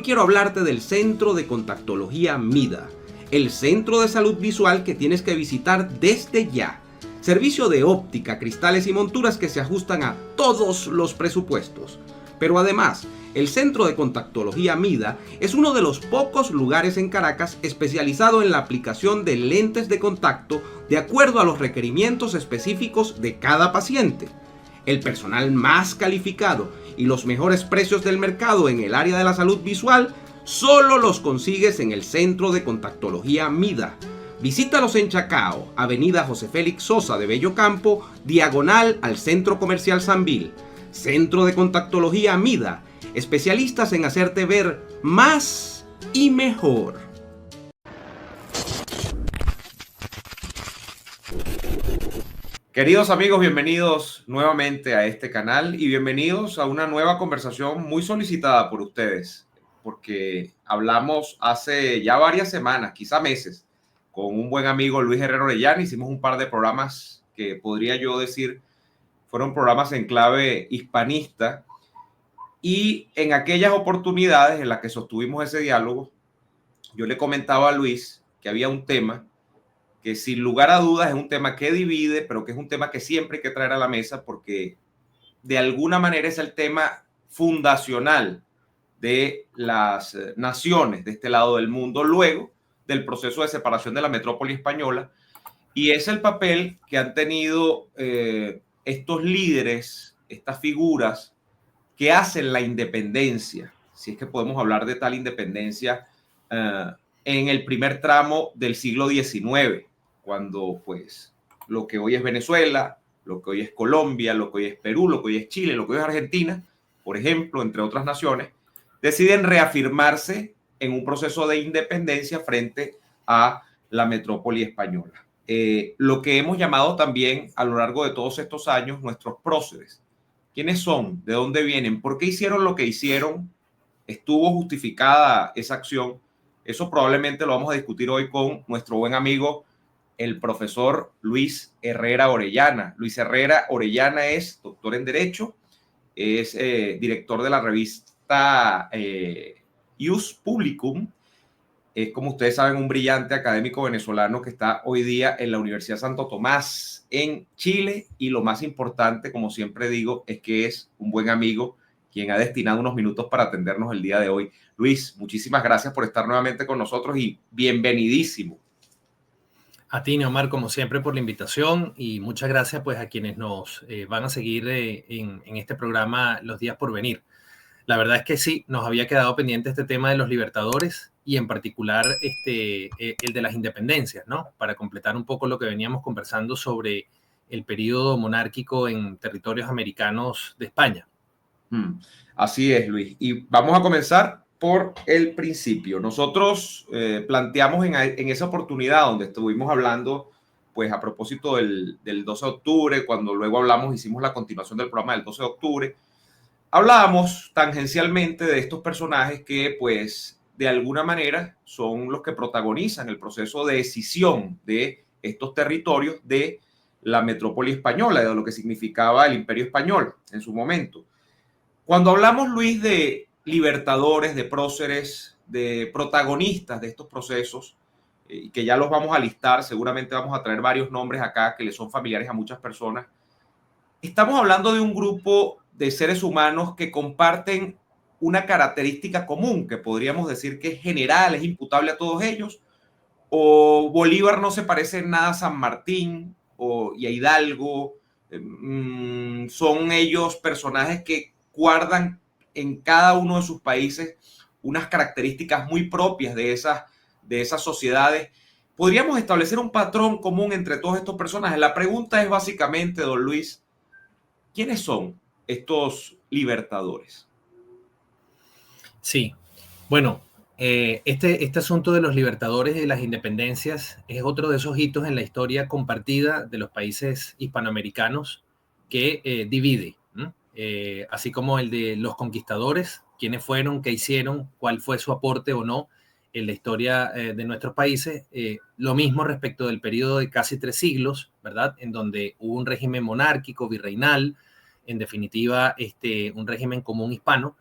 quiero hablarte del Centro de Contactología MIDA, el centro de salud visual que tienes que visitar desde ya. Servicio de óptica, cristales y monturas que se ajustan a todos los presupuestos. Pero además, el Centro de Contactología MIDA es uno de los pocos lugares en Caracas especializado en la aplicación de lentes de contacto de acuerdo a los requerimientos específicos de cada paciente. El personal más calificado y los mejores precios del mercado en el área de la salud visual solo los consigues en el Centro de Contactología MIDA. Visítalos en Chacao, Avenida José Félix Sosa de Bellocampo, diagonal al Centro Comercial Sambil. Centro de Contactología MIDA, especialistas en hacerte ver más y mejor. Queridos amigos, bienvenidos nuevamente a este canal y bienvenidos a una nueva conversación muy solicitada por ustedes, porque hablamos hace ya varias semanas, quizá meses, con un buen amigo Luis Herrera Orellana. Hicimos un par de programas que podría yo decir fueron programas en clave hispanista, y en aquellas oportunidades en las que sostuvimos ese diálogo, yo le comentaba a Luis que había un tema que sin lugar a dudas es un tema que divide, pero que es un tema que siempre hay que traer a la mesa porque de alguna manera es el tema fundacional de las naciones de este lado del mundo luego del proceso de separación de la metrópoli española, y es el papel que han tenido estos líderes, estas figuras que hacen la independencia, si es que podemos hablar de tal independencia, en el primer tramo del siglo XIX, cuando pues lo que hoy es Venezuela, lo que hoy es Colombia, lo que hoy es Perú, lo que hoy es Chile, lo que hoy es Argentina, por ejemplo, entre otras naciones, deciden reafirmarse en un proceso de independencia frente a la metrópoli española. Lo que hemos llamado también a lo largo de todos estos años nuestros próceres. ¿Quiénes son? ¿De dónde vienen? ¿Por qué hicieron lo que hicieron? ¿Estuvo justificada esa acción? Eso probablemente lo vamos a discutir hoy con nuestro buen amigo, el profesor Luis Herrera Orellana. Luis Herrera Orellana es doctor en Derecho, es director de la revista Ius Publicum. Es, como ustedes saben, un brillante académico venezolano que está hoy día en la Universidad Santo Tomás en Chile, y lo más importante, como siempre digo, es que es un buen amigo quien ha destinado unos minutos para atendernos el día de hoy. Luis, muchísimas gracias por estar nuevamente con nosotros y bienvenidísimo. A ti, Neomar, como siempre, por la invitación, y muchas gracias pues a quienes nos van a seguir en este programa los días por venir. La verdad es que sí, nos había quedado pendiente este tema de los libertadores y en particular el de las independencias, ¿no? Para completar un poco lo que veníamos conversando sobre el periodo monárquico en territorios americanos de España. Así es, Luis. Y vamos a comenzar por el principio. Nosotros planteamos en esa oportunidad donde estuvimos hablando, pues a propósito del 12 de octubre, cuando luego hicimos la continuación del programa del 12 de octubre, hablábamos tangencialmente de estos personajes que, pues, de alguna manera son los que protagonizan el proceso de escisión de estos territorios de la metrópoli española, de lo que significaba el Imperio Español en su momento. Cuando hablamos, Luis, de libertadores, de próceres, de protagonistas de estos procesos, y que ya los vamos a listar, seguramente vamos a traer varios nombres acá que le son familiares a muchas personas, estamos hablando de un grupo de seres humanos que comparten una característica común, que podríamos decir que es general, es imputable a todos ellos. O Bolívar no se parece en nada a San Martín y a Hidalgo. Son ellos personajes que guardan en cada uno de sus países unas características muy propias de esas sociedades. ¿Podríamos establecer un patrón común entre todos estos personajes? La pregunta es básicamente, don Luis, ¿quiénes son estos libertadores? Sí, bueno, este asunto de los libertadores y de las independencias es otro de esos hitos en la historia compartida de los países hispanoamericanos que divide, ¿no? Así como el de los conquistadores, quiénes fueron, qué hicieron, cuál fue su aporte o no en la historia de nuestros países. Lo mismo respecto del periodo de casi 3 siglos, ¿verdad? En donde hubo un régimen monárquico, virreinal, en definitiva, un régimen común hispano.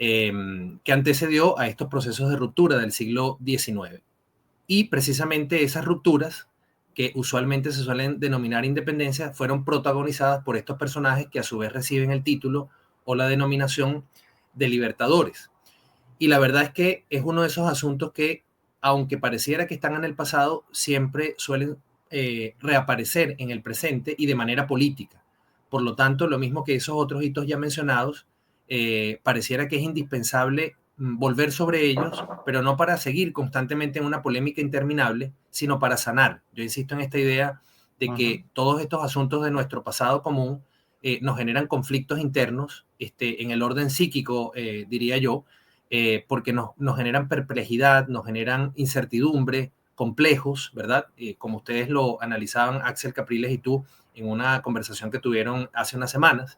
que antecedió a estos procesos de ruptura del siglo XIX. Y precisamente esas rupturas, que usualmente se suelen denominar independencia, fueron protagonizadas por estos personajes que a su vez reciben el título o la denominación de libertadores. Y la verdad es que es uno de esos asuntos que, aunque pareciera que están en el pasado, siempre suelen reaparecer en el presente y de manera política. Por lo tanto, lo mismo que esos otros hitos ya mencionados, pareciera que es indispensable volver sobre ellos, pero no para seguir constantemente en una polémica interminable, sino para sanar. Yo insisto en esta idea de que todos estos asuntos de nuestro pasado común nos generan conflictos internos en el orden psíquico, diría yo, porque nos generan perplejidad, nos generan incertidumbre, complejos, ¿verdad? Como ustedes lo analizaban, Axel Capriles y tú, en una conversación que tuvieron hace unas semanas.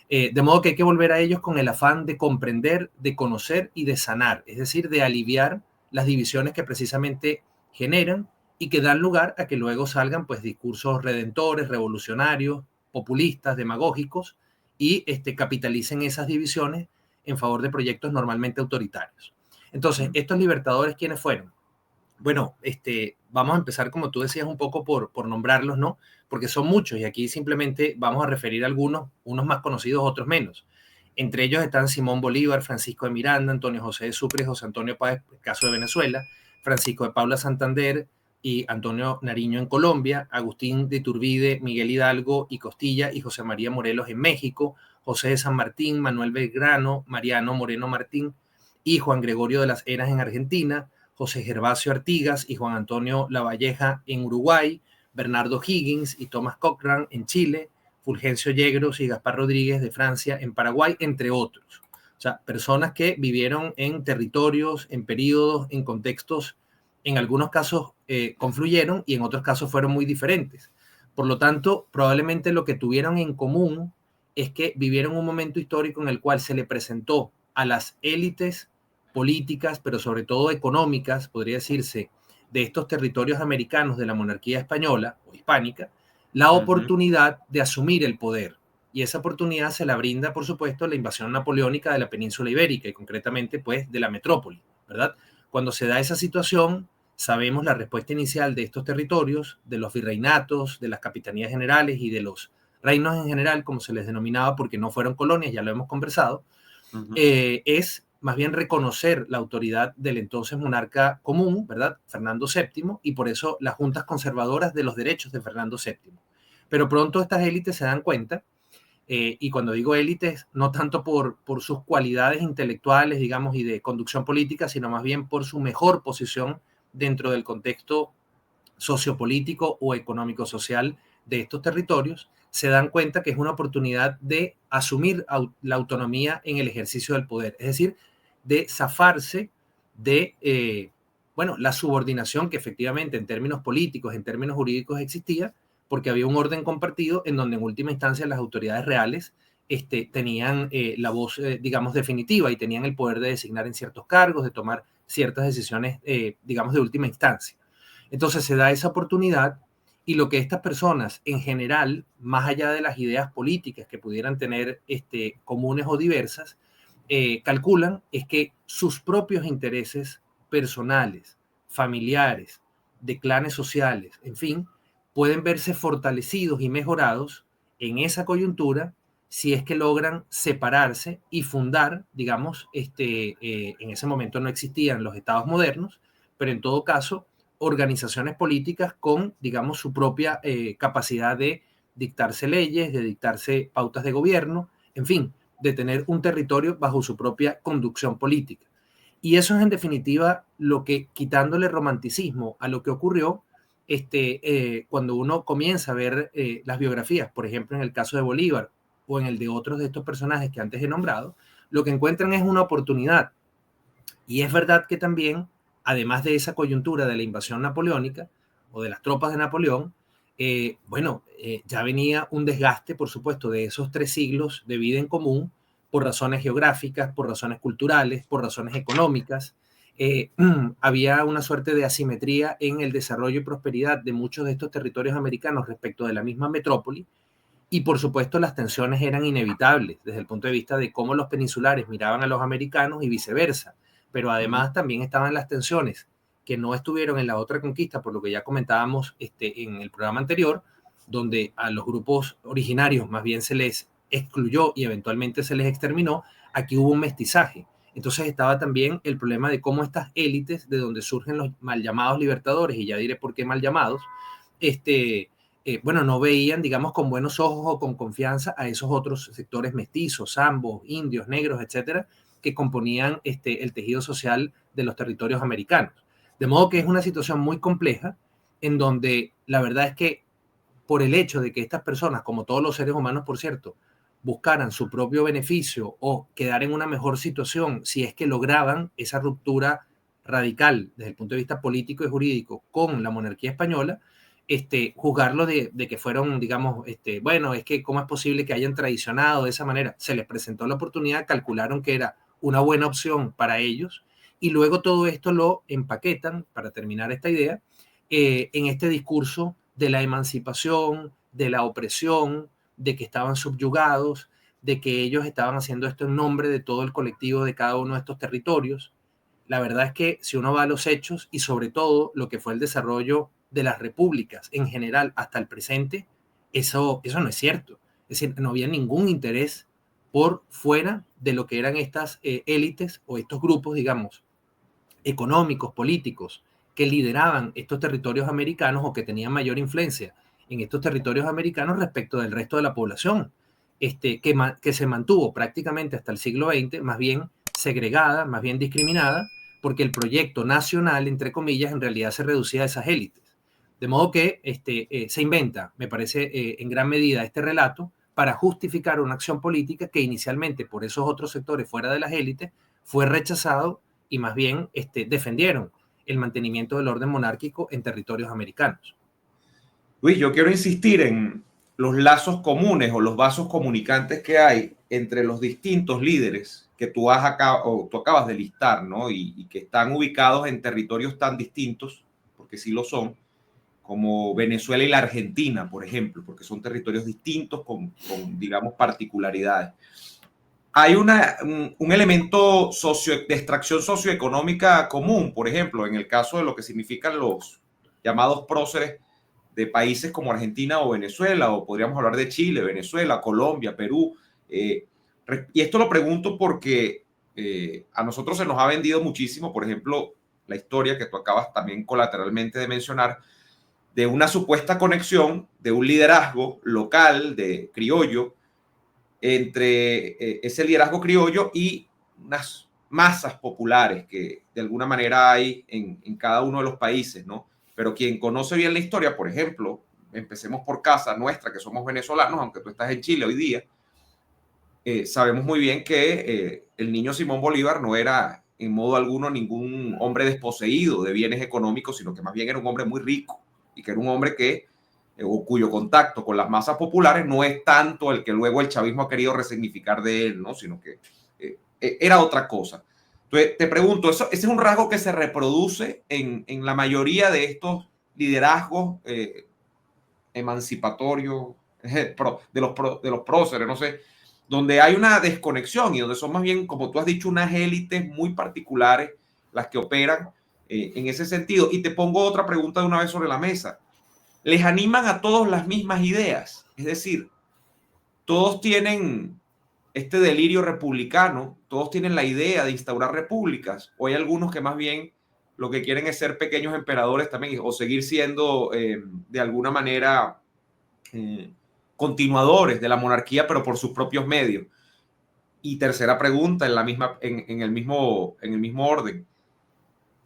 De modo que hay que volver a ellos con el afán de comprender, de conocer y de sanar, es decir, de aliviar las divisiones que precisamente generan y que dan lugar a que luego salgan pues discursos redentores, revolucionarios, populistas, demagógicos y capitalicen esas divisiones en favor de proyectos normalmente autoritarios. Entonces, ¿estos libertadores quiénes fueron? Bueno, vamos a empezar, como tú decías, un poco por nombrarlos, ¿no? Porque son muchos y aquí simplemente vamos a referir a algunos, unos más conocidos, otros menos. Entre ellos están Simón Bolívar, Francisco de Miranda, Antonio José de Sucre, José Antonio Páez, caso de Venezuela, Francisco de Paula Santander y Antonio Nariño en Colombia, Agustín de Iturbide, Miguel Hidalgo y Costilla y José María Morelos en México, José de San Martín, Manuel Belgrano, Mariano Moreno Martín y Juan Gregorio de las Heras en Argentina, José Gervasio Artigas y Juan Antonio Lavalleja en Uruguay, Bernardo Higgins y Thomas Cochrane en Chile, Fulgencio Yegros y Gaspar Rodríguez de Francia en Paraguay, entre otros. O sea, personas que vivieron en territorios, en periodos, en contextos, en algunos casos confluyeron y en otros casos fueron muy diferentes. Por lo tanto, probablemente lo que tuvieron en común es que vivieron un momento histórico en el cual se le presentó a las élites políticas, pero sobre todo económicas, podría decirse, de estos territorios americanos de la monarquía española o hispánica, la oportunidad de asumir el poder. Y esa oportunidad se la brinda, por supuesto, la invasión napoleónica de la península ibérica y concretamente, pues, de la metrópoli, ¿verdad? Cuando se da esa situación, sabemos la respuesta inicial de estos territorios, de los virreinatos, de las capitanías generales y de los reinos en general, como se les denominaba, porque no fueron colonias, ya lo hemos conversado, es más bien reconocer la autoridad del entonces monarca común, ¿verdad? Fernando VII, y por eso las juntas conservadoras de los derechos de Fernando VII. Pero pronto estas élites se dan cuenta, y cuando digo élites, no tanto por sus cualidades intelectuales, digamos, y de conducción política, sino más bien por su mejor posición dentro del contexto sociopolítico o económico-social de estos territorios, se dan cuenta que es una oportunidad de asumir la autonomía en el ejercicio del poder, es decir, de zafarse de, bueno, la subordinación que efectivamente en términos políticos, en términos jurídicos existía, porque había un orden compartido en donde en última instancia las autoridades reales tenían la voz, digamos, definitiva y tenían el poder de designar en ciertos cargos, de tomar ciertas decisiones, digamos, de última instancia. Entonces se da esa oportunidad y lo que estas personas en general, más allá de las ideas políticas que pudieran tener comunes o diversas, calculan es que sus propios intereses personales, familiares, de clanes sociales, en fin, pueden verse fortalecidos y mejorados en esa coyuntura si es que logran separarse y fundar, digamos, en ese momento no existían los estados modernos, pero en todo caso, organizaciones políticas con, digamos, su propia capacidad de dictarse leyes, de dictarse pautas de gobierno, en fin, de tener un territorio bajo su propia conducción política. Y eso es en definitiva lo que, quitándole romanticismo a lo que ocurrió, cuando uno comienza a ver las biografías, por ejemplo, en el caso de Bolívar o en el de otros de estos personajes que antes he nombrado, lo que encuentran es una oportunidad. Y es verdad que también, además de esa coyuntura de la invasión napoleónica o de las tropas de Napoleón, ya venía un desgaste, por supuesto, de esos 3 siglos de vida en común por razones geográficas, por razones culturales, por razones económicas. Había una suerte de asimetría en el desarrollo y prosperidad de muchos de estos territorios americanos respecto de la misma metrópoli, Y por supuesto las tensiones eran inevitables desde el punto de vista de cómo los peninsulares miraban a los americanos y viceversa. Pero además también estaban las tensiones que no estuvieron en la otra conquista, por lo que ya comentábamos en el programa anterior, donde a los grupos originarios más bien se les excluyó y eventualmente se les exterminó. Aquí hubo un mestizaje. Entonces estaba también el problema de cómo estas élites, de donde surgen los mal llamados libertadores, y ya diré por qué mal llamados, bueno, no veían, digamos, con buenos ojos o con confianza a esos otros sectores mestizos, zambos, indios, negros, etcétera, que componían el tejido social de los territorios americanos. De modo que es una situación muy compleja en donde la verdad es que por el hecho de que estas personas, como todos los seres humanos, por cierto, buscaran su propio beneficio o quedar en una mejor situación si es que lograban esa ruptura radical desde el punto de vista político y jurídico con la monarquía española, juzgarlo de que fueron, digamos, bueno, es que cómo es posible que hayan traicionado de esa manera. Se les presentó la oportunidad, calcularon que era una buena opción para ellos y luego todo esto lo empaquetan, para terminar esta idea, en este discurso de la emancipación, de la opresión, de que estaban subyugados, de que ellos estaban haciendo esto en nombre de todo el colectivo de cada uno de estos territorios. La verdad es que si uno va a los hechos y sobre todo lo que fue el desarrollo de las repúblicas en general hasta el presente, eso no es cierto. Es decir, no había ningún interés por fuera de lo que eran estas élites o estos grupos, digamos, económicos, políticos, que lideraban estos territorios americanos o que tenían mayor influencia en estos territorios americanos respecto del resto de la población, que se mantuvo prácticamente hasta el siglo XX más bien segregada, más bien discriminada, porque el proyecto nacional, entre comillas, en realidad se reducía a esas élites. De modo que se inventa, me parece, en gran medida este relato para justificar una acción política que inicialmente por esos otros sectores fuera de las élites fue rechazado y más bien defendieron el mantenimiento del orden monárquico en territorios americanos. Luis, yo quiero insistir en los lazos comunes o los vasos comunicantes que hay entre los distintos líderes que tú acabas de listar, ¿no? Y que están ubicados en territorios tan distintos, porque sí lo son, como Venezuela y la Argentina, por ejemplo, porque son territorios distintos con digamos, particularidades. Hay un elemento de extracción socioeconómica común, por ejemplo, en el caso de lo que significan los llamados próceres de países como Argentina o Venezuela, o podríamos hablar de Chile, Venezuela, Colombia, Perú. Y esto lo pregunto porque a nosotros se nos ha vendido muchísimo, por ejemplo, la historia que tú acabas también colateralmente de mencionar, de una supuesta conexión de un liderazgo local de criollo entre ese liderazgo criollo y unas masas populares que de alguna manera hay en cada uno de los países, ¿no? Pero quien conoce bien la historia, por ejemplo, empecemos por casa nuestra, que somos venezolanos, aunque tú estás en Chile hoy día, sabemos muy bien que el niño Simón Bolívar no era en modo alguno ningún hombre desposeído de bienes económicos, sino que más bien era un hombre muy rico y que era un hombre que o cuyo contacto con las masas populares no es tanto el que luego el chavismo ha querido resignificar de él, ¿no? Sino que era otra cosa. Entonces, te pregunto, ese es un rasgo que se reproduce en la mayoría de estos liderazgos emancipatorios de los próceres, no sé, donde hay una desconexión y donde son más bien, como tú has dicho, unas élites muy particulares las que operan en ese sentido. Y te pongo otra pregunta de una vez sobre la mesa. ¿Les animan a todos las mismas ideas? Es decir, todos tienen este delirio republicano, todos tienen la idea de instaurar repúblicas, o hay algunos que más bien lo que quieren es ser pequeños emperadores también, o seguir siendo de alguna manera continuadores de la monarquía, pero por sus propios medios. Y tercera pregunta, en el mismo orden.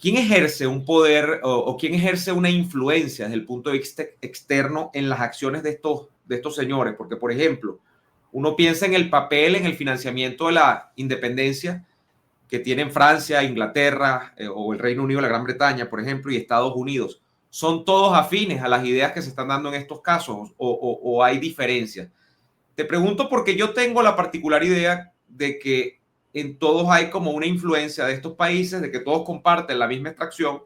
¿Quién ejerce un poder o quién ejerce una influencia desde el punto de vista externo en las acciones de estos señores? Porque, por ejemplo, uno piensa en el papel, en el financiamiento de la independencia que tienen Francia, Inglaterra o el Reino Unido, la Gran Bretaña, por ejemplo, y Estados Unidos. ¿Son todos afines a las ideas que se están dando en estos casos o hay diferencias? Te pregunto porque yo tengo la particular idea de que en todos hay como una influencia de estos países, de que todos comparten la misma extracción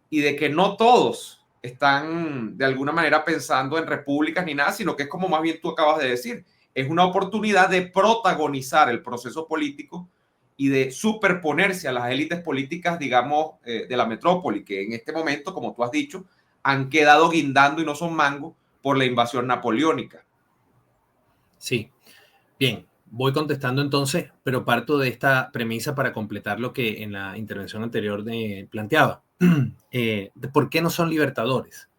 y de que no todos están de alguna manera pensando en repúblicas ni nada, sino que es como más bien tú acabas de decir, es una oportunidad de protagonizar el proceso político y de superponerse a las élites políticas, digamos, de la metrópoli, que en este momento, como tú has dicho, han quedado guindando y no son mango por la invasión napoleónica. Sí, bien, voy contestando entonces, pero parto de esta premisa para completar lo que en la intervención anterior planteaba. ¿Por qué no son libertadores?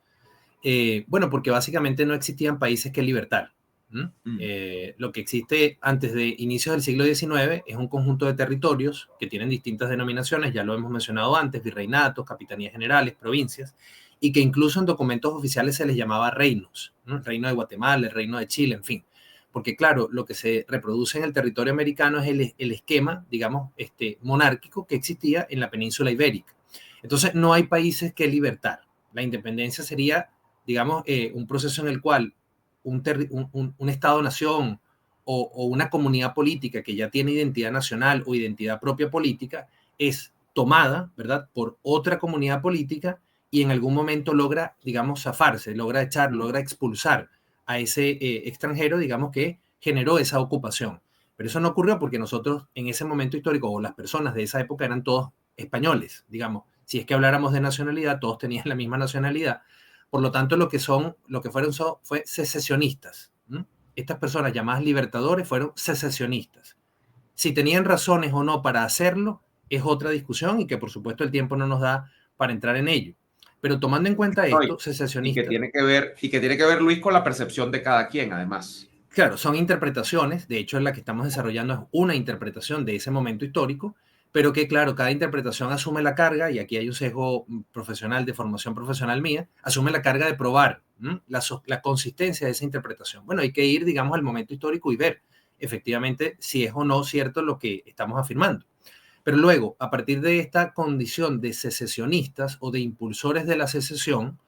Bueno, porque básicamente no existían países que libertar. Lo que existe antes de inicios del siglo XIX es un conjunto de territorios que tienen distintas denominaciones, ya lo hemos mencionado antes, virreinatos, capitanías generales, provincias, y que incluso en documentos oficiales se les llamaba reinos, ¿no? El reino de Guatemala, el reino de Chile, en fin. Porque claro, lo que se reproduce en el territorio americano es el esquema, digamos, monárquico que existía en la península ibérica. Entonces, no hay países que libertar. La independencia sería, digamos, un proceso en el cual un Estado-nación o una comunidad política que ya tiene identidad nacional o identidad propia política es tomada, ¿verdad?, por otra comunidad política y en algún momento logra, digamos, zafarse, logra echar, logra expulsar a ese extranjero, digamos, que generó esa ocupación. Pero eso no ocurrió porque nosotros en ese momento histórico, o las personas de esa época eran todos españoles, digamos. Si es que habláramos de nacionalidad, todos tenían la misma nacionalidad. Por lo tanto, lo que fueron fue secesionistas. Estas personas llamadas libertadores fueron secesionistas. Si tenían razones o no para hacerlo, es otra discusión y que por supuesto el tiempo no nos da para entrar en ello. Pero tomando en cuenta esto, Y que secesionistas, tiene que ver, Luis, con la percepción de cada quien, además. claro, son interpretaciones, de hecho, la que estamos desarrollando es una interpretación de ese momento histórico, pero que, claro, cada interpretación asume la carga, y aquí hay un sesgo profesional, de formación profesional mía, asume la carga de probar la consistencia de esa interpretación. Bueno, hay que ir, digamos, al momento histórico y ver efectivamente si es o no cierto lo que estamos afirmando. Pero luego, a partir de esta condición de secesionistas o de impulsores de la secesión,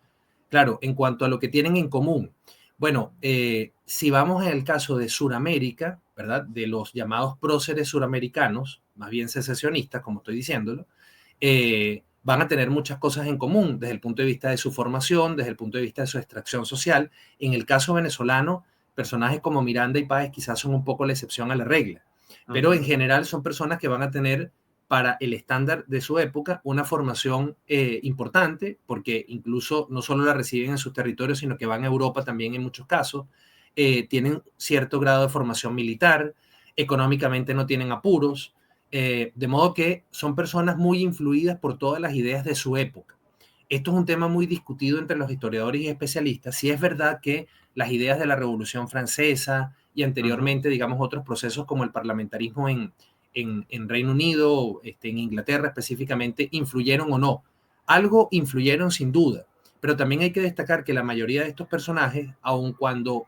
claro, en cuanto a lo que tienen en común, bueno, si vamos en el caso de Suramérica, ¿verdad? De los llamados próceres suramericanos, más bien secesionistas, como estoy diciéndolo, van a tener muchas cosas en común desde el punto de vista de su formación, desde el punto de vista de su extracción social. En el caso venezolano, personajes como Miranda y Páez quizás son un poco la excepción a la regla, pero en general son personas que van a tener para el estándar de su época una formación importante, porque incluso no solo la reciben en sus territorios, sino que van a Europa también en muchos casos, tienen cierto grado de formación militar, económicamente no tienen apuros, de modo que son personas muy influidas por todas las ideas de su época. Esto es un tema muy discutido entre los historiadores y especialistas. Si es verdad que las ideas de la Revolución Francesa y anteriormente, digamos, otros procesos como el parlamentarismo en Reino Unido, en Inglaterra específicamente, influyeron o no. Algo influyeron sin duda, pero también hay que destacar que la mayoría de estos personajes, aun cuando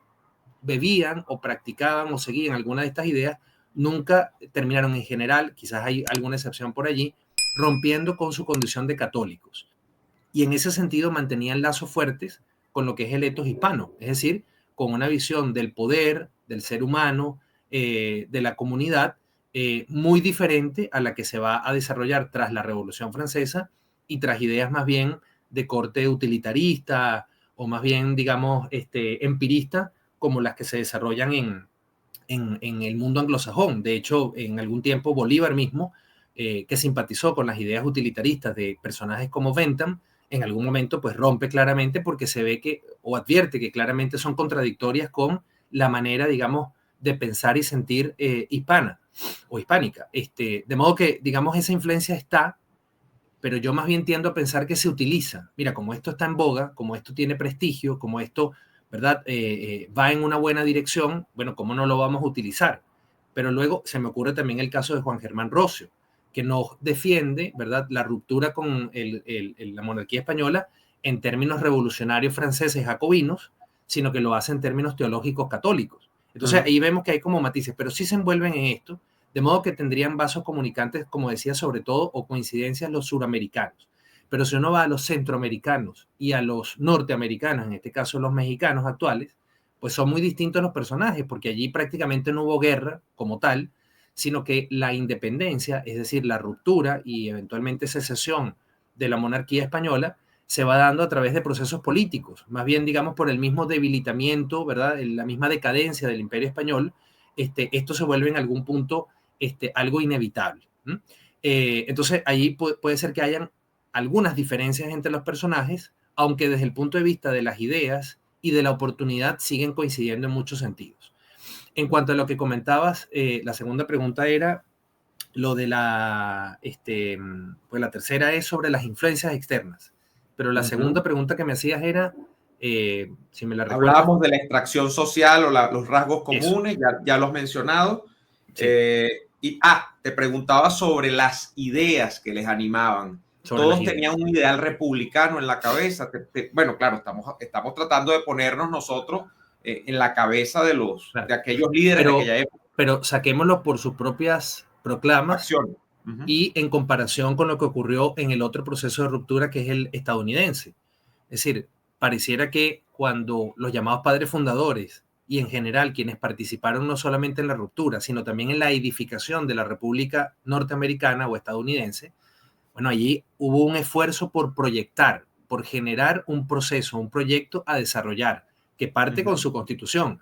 bebían o practicaban o seguían alguna de estas ideas, nunca terminaron en general, quizás hay alguna excepción por allí, rompiendo con su condición de católicos. Y en ese sentido mantenían lazos fuertes con lo que es el etos hispano, es decir, con una visión del poder, del ser humano, de la comunidad, muy diferente a la que se va a desarrollar tras la Revolución Francesa y tras ideas más bien de corte utilitarista o más bien, digamos, empirista, como las que se desarrollan en el mundo anglosajón. De hecho, en algún tiempo Bolívar mismo, que simpatizó con las ideas utilitaristas de personajes como Bentham, en algún momento pues rompe claramente porque se ve que, o advierte que claramente son contradictorias con la manera, digamos, de pensar y sentir hispana o hispánica. De modo que, digamos, esa influencia está, pero yo más bien tiendo a pensar que se utiliza. Mira, como esto está en boga, como esto tiene prestigio, como esto, ¿verdad? Va en una buena dirección, bueno, ¿cómo no lo vamos a utilizar? Pero luego se me ocurre también el caso de Juan Germán Rossio, que no defiende, ¿verdad?, la ruptura con la monarquía española en términos revolucionarios franceses jacobinos, sino que lo hace en términos teológicos católicos. Entonces ahí vemos que hay como matices, pero sí se envuelven en esto, de modo que tendrían vasos comunicantes, como decía, sobre todo, o coincidencias los suramericanos. Pero si uno va a los centroamericanos y a los norteamericanos, en este caso los mexicanos actuales, pues son muy distintos los personajes, porque allí prácticamente no hubo guerra como tal, sino que la independencia, es decir, la ruptura y eventualmente secesión de la monarquía española, se va dando a través de procesos políticos, más bien, digamos, por el mismo debilitamiento, ¿verdad? La misma decadencia del Imperio Español, esto se vuelve en algún punto algo inevitable. Entonces, ahí puede ser que hayan algunas diferencias entre los personajes, aunque desde el punto de vista de las ideas y de la oportunidad siguen coincidiendo en muchos sentidos. En cuanto a lo que comentabas, la segunda pregunta era lo de pues la tercera es sobre las influencias externas, pero la segunda pregunta que me hacías era, si me la recuerdas. Hablábamos de la extracción social o los rasgos comunes, ya los mencionado. Sí. Te preguntaba sobre las ideas que les animaban. Todos tenían un ideal republicano en la cabeza. Bueno, claro, estamos tratando de ponernos nosotros en la cabeza de aquellos líderes de aquella época. Pero saquémoslo por sus propias proclamas. Acción. Y en comparación con lo que ocurrió en el otro proceso de ruptura, que es el estadounidense. Es decir, pareciera que cuando los llamados padres fundadores y en general quienes participaron no solamente en la ruptura, sino también en la edificación de la República Norteamericana o estadounidense, bueno, allí hubo un esfuerzo por proyectar, por generar un proceso, un proyecto a desarrollar, que parte con su constitución.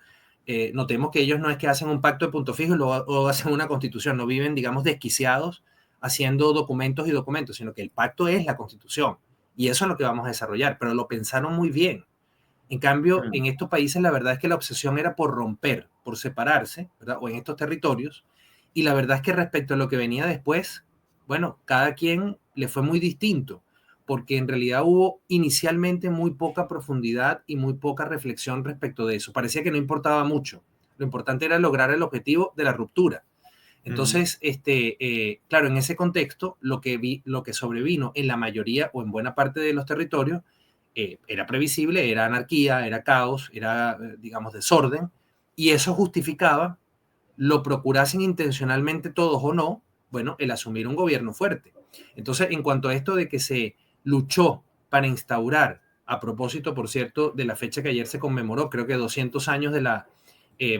Notemos que ellos no es que hacen un pacto de punto fijo y luego hacen una constitución, no viven, digamos, desquiciados haciendo documentos y documentos, sino que el pacto es la constitución y eso es lo que vamos a desarrollar, pero lo pensaron muy bien. En cambio, en estos países la verdad es que la obsesión era por romper, por separarse, ¿verdad? O en estos territorios, y la verdad es que respecto a lo que venía después, bueno, cada quien le fue muy distinto, porque en realidad hubo inicialmente muy poca profundidad y muy poca reflexión respecto de eso. Parecía que no importaba mucho. Lo importante era lograr el objetivo de la ruptura. Entonces, claro, en ese contexto, lo que sobrevino en la mayoría o en buena parte de los territorios era previsible, era anarquía, era caos, era, digamos, desorden, y eso justificaba, lo procurasen intencionalmente todos o no, bueno, el asumir un gobierno fuerte. Entonces, en cuanto a esto de que se luchó para instaurar, a propósito, por cierto, de la fecha que ayer se conmemoró, creo que 200 años de la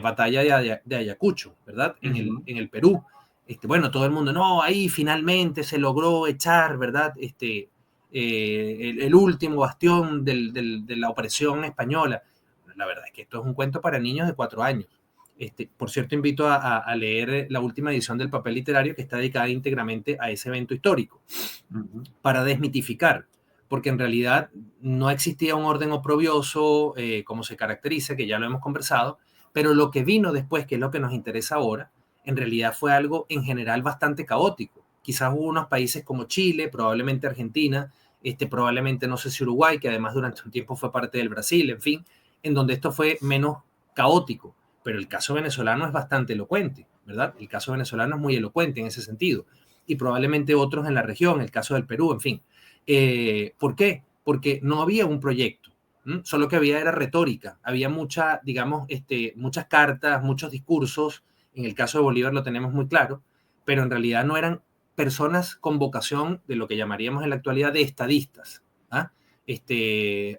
batalla de Ayacucho, ¿verdad? En el Perú. Bueno, todo el mundo, no, ahí finalmente se logró echar, ¿verdad? El último bastión de la opresión española. La verdad es que esto es un cuento para niños de 4 años. Por cierto, invito a leer la última edición del Papel Literario, que está dedicada íntegramente a ese evento histórico, para desmitificar, porque en realidad no existía un orden oprobioso como se caracteriza, que ya lo hemos conversado, pero lo que vino después, que es lo que nos interesa ahora, en realidad fue algo en general bastante caótico. Quizás hubo unos países como Chile, probablemente Argentina, probablemente no sé si Uruguay, que además durante un tiempo fue parte del Brasil, en fin, en donde esto fue menos caótico. Pero el caso venezolano es bastante elocuente, ¿verdad? El caso venezolano es muy elocuente en ese sentido. Y probablemente otros en la región, el caso del Perú, en fin. ¿Por qué? Porque no había un proyecto. Solo que había era retórica, había muchas cartas, muchos discursos, en el caso de Bolívar lo tenemos muy claro, pero en realidad no eran personas con vocación de lo que llamaríamos en la actualidad de estadistas. ¿Ah?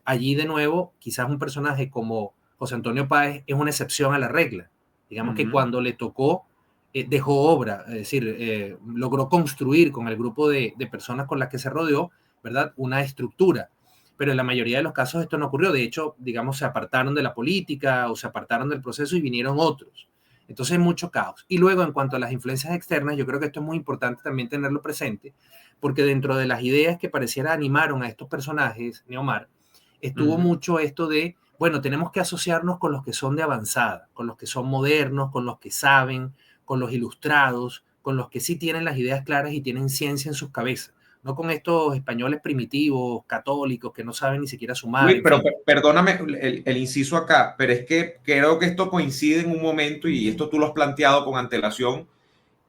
Allí de nuevo, quizás un personaje como José Antonio Páez es una excepción a la regla. Digamos que cuando le tocó, dejó obra, es decir, logró construir con el grupo de personas con las que se rodeó, ¿verdad? Una estructura. Pero en la mayoría de los casos esto no ocurrió. De hecho, digamos, se apartaron de la política o se apartaron del proceso y vinieron otros. Entonces, mucho caos. Y luego, en cuanto a las influencias externas, yo creo que esto es muy importante también tenerlo presente, porque dentro de las ideas que pareciera animaron a estos personajes, Neomar, estuvo mucho esto de, bueno, tenemos que asociarnos con los que son de avanzada, con los que son modernos, con los que saben, con los ilustrados, con los que sí tienen las ideas claras y tienen ciencia en sus cabezas. No con estos españoles primitivos, católicos, que no saben ni siquiera sumar. Luis, pero perdóname el inciso acá, pero es que creo que esto coincide en un momento, y esto tú lo has planteado con antelación,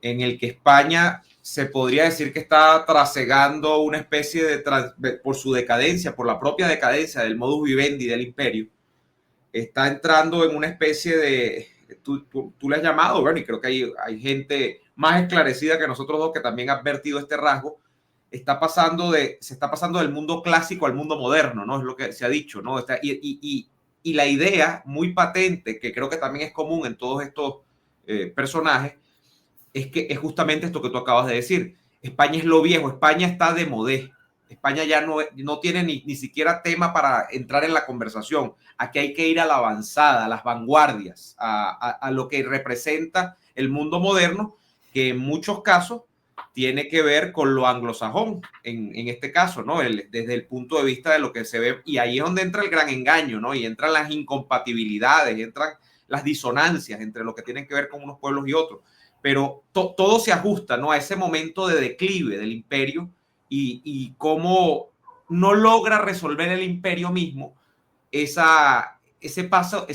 en el que España se podría decir que está trasegando una especie por su decadencia, por la propia decadencia del modus vivendi del imperio, está entrando en una especie de, tú le has llamado, bueno, y creo que hay gente más esclarecida que nosotros dos que también ha advertido este rasgo, se está pasando del mundo clásico al mundo moderno, ¿no? Es lo que se ha dicho, ¿no? Y la idea muy patente, que creo que también es común en todos estos personajes, es que es justamente esto que tú acabas de decir. España es lo viejo, España está de modé. España ya no tiene ni siquiera tema para entrar en la conversación. Aquí hay que ir a la avanzada, a las vanguardias, a lo que representa el mundo moderno, que en muchos casos tiene que ver con lo anglosajón, en este caso, ¿no? Desde el punto de vista de lo que se ve, y ahí es donde entra el gran engaño, ¿no? Y entran las incompatibilidades, entran las disonancias entre lo que tienen que ver con unos pueblos y otros. Pero todo se ajusta, ¿no? A ese momento de declive del imperio y cómo no logra resolver el imperio mismo ese paso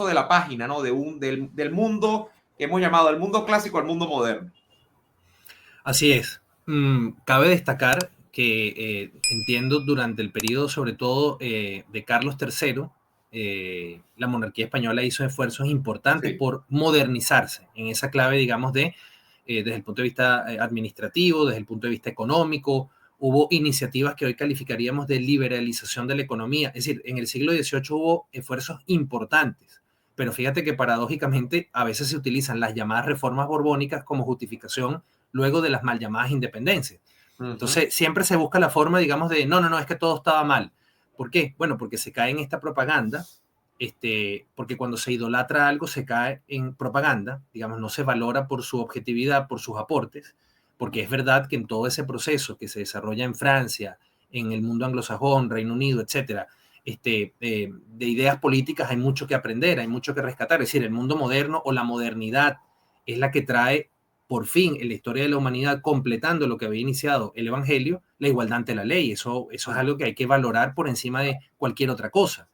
de la página, ¿no? Del mundo que hemos llamado el mundo clásico al mundo moderno. Así es. Cabe destacar que entiendo durante el periodo, sobre todo de Carlos III, la monarquía española hizo esfuerzos importantes por modernizarse en esa clave, digamos, desde el punto de vista administrativo, desde el punto de vista económico. Hubo iniciativas que hoy calificaríamos de liberalización de la economía. Es decir, en el siglo XVIII hubo esfuerzos importantes, pero fíjate que paradójicamente a veces se utilizan las llamadas reformas borbónicas como justificación luego de las mal llamadas independencias. Entonces, siempre se busca la forma, digamos, de no, es que todo estaba mal. ¿Por qué? Bueno, porque se cae en esta propaganda, porque cuando se idolatra algo se cae en propaganda, digamos, no se valora por su objetividad, por sus aportes, porque es verdad que en todo ese proceso que se desarrolla en Francia, en el mundo anglosajón, Reino Unido, etcétera, de ideas políticas hay mucho que aprender, hay mucho que rescatar. Es decir, el mundo moderno o la modernidad es la que trae por fin en la historia de la humanidad, completando lo que había iniciado el Evangelio, la igualdad ante la ley. Eso es algo que hay que valorar por encima de cualquier otra cosa.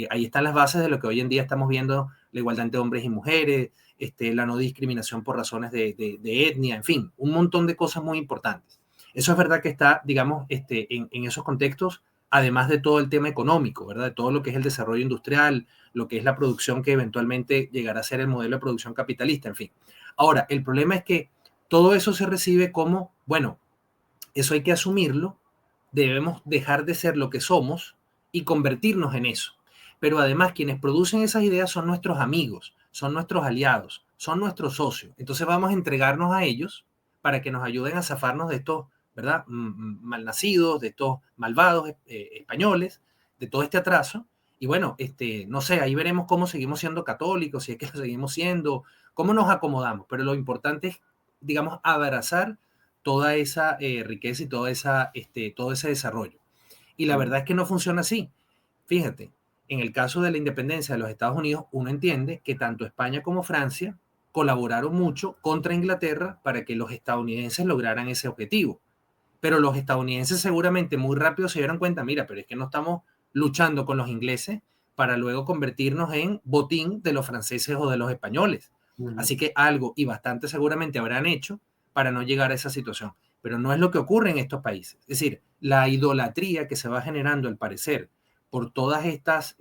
Ahí están las bases de lo que hoy en día estamos viendo, la igualdad entre hombres y mujeres, la no discriminación por razones de etnia, en fin, un montón de cosas muy importantes. Eso es verdad que está, digamos, en esos contextos, además de todo el tema económico, ¿verdad? De todo lo que es el desarrollo industrial, lo que es la producción que eventualmente llegará a ser el modelo de producción capitalista, en fin. Ahora, el problema es que todo eso se recibe como, bueno, eso hay que asumirlo, debemos dejar de ser lo que somos y convertirnos en eso. Pero además quienes producen esas ideas son nuestros amigos, son nuestros aliados, son nuestros socios. Entonces vamos a entregarnos a ellos para que nos ayuden a zafarnos de estos, ¿verdad? Malnacidos, de estos malvados españoles, de todo este atraso. Y bueno, no sé, ahí veremos cómo seguimos siendo católicos, si es que lo seguimos siendo, cómo nos acomodamos. Pero lo importante es, digamos, abrazar toda esa riqueza y todo ese desarrollo. Y la verdad es que no funciona así. Fíjate, en el caso de la independencia de los Estados Unidos, uno entiende que tanto España como Francia colaboraron mucho contra Inglaterra para que los estadounidenses lograran ese objetivo. Pero los estadounidenses seguramente muy rápido se dieron cuenta, mira, pero es que no estamos luchando con los ingleses para luego convertirnos en botín de los franceses o de los españoles. Así que algo, y bastante seguramente habrán hecho para no llegar a esa situación. Pero no es lo que ocurre en estos países. Es decir, la idolatría que se va generando, al parecer, por todas estas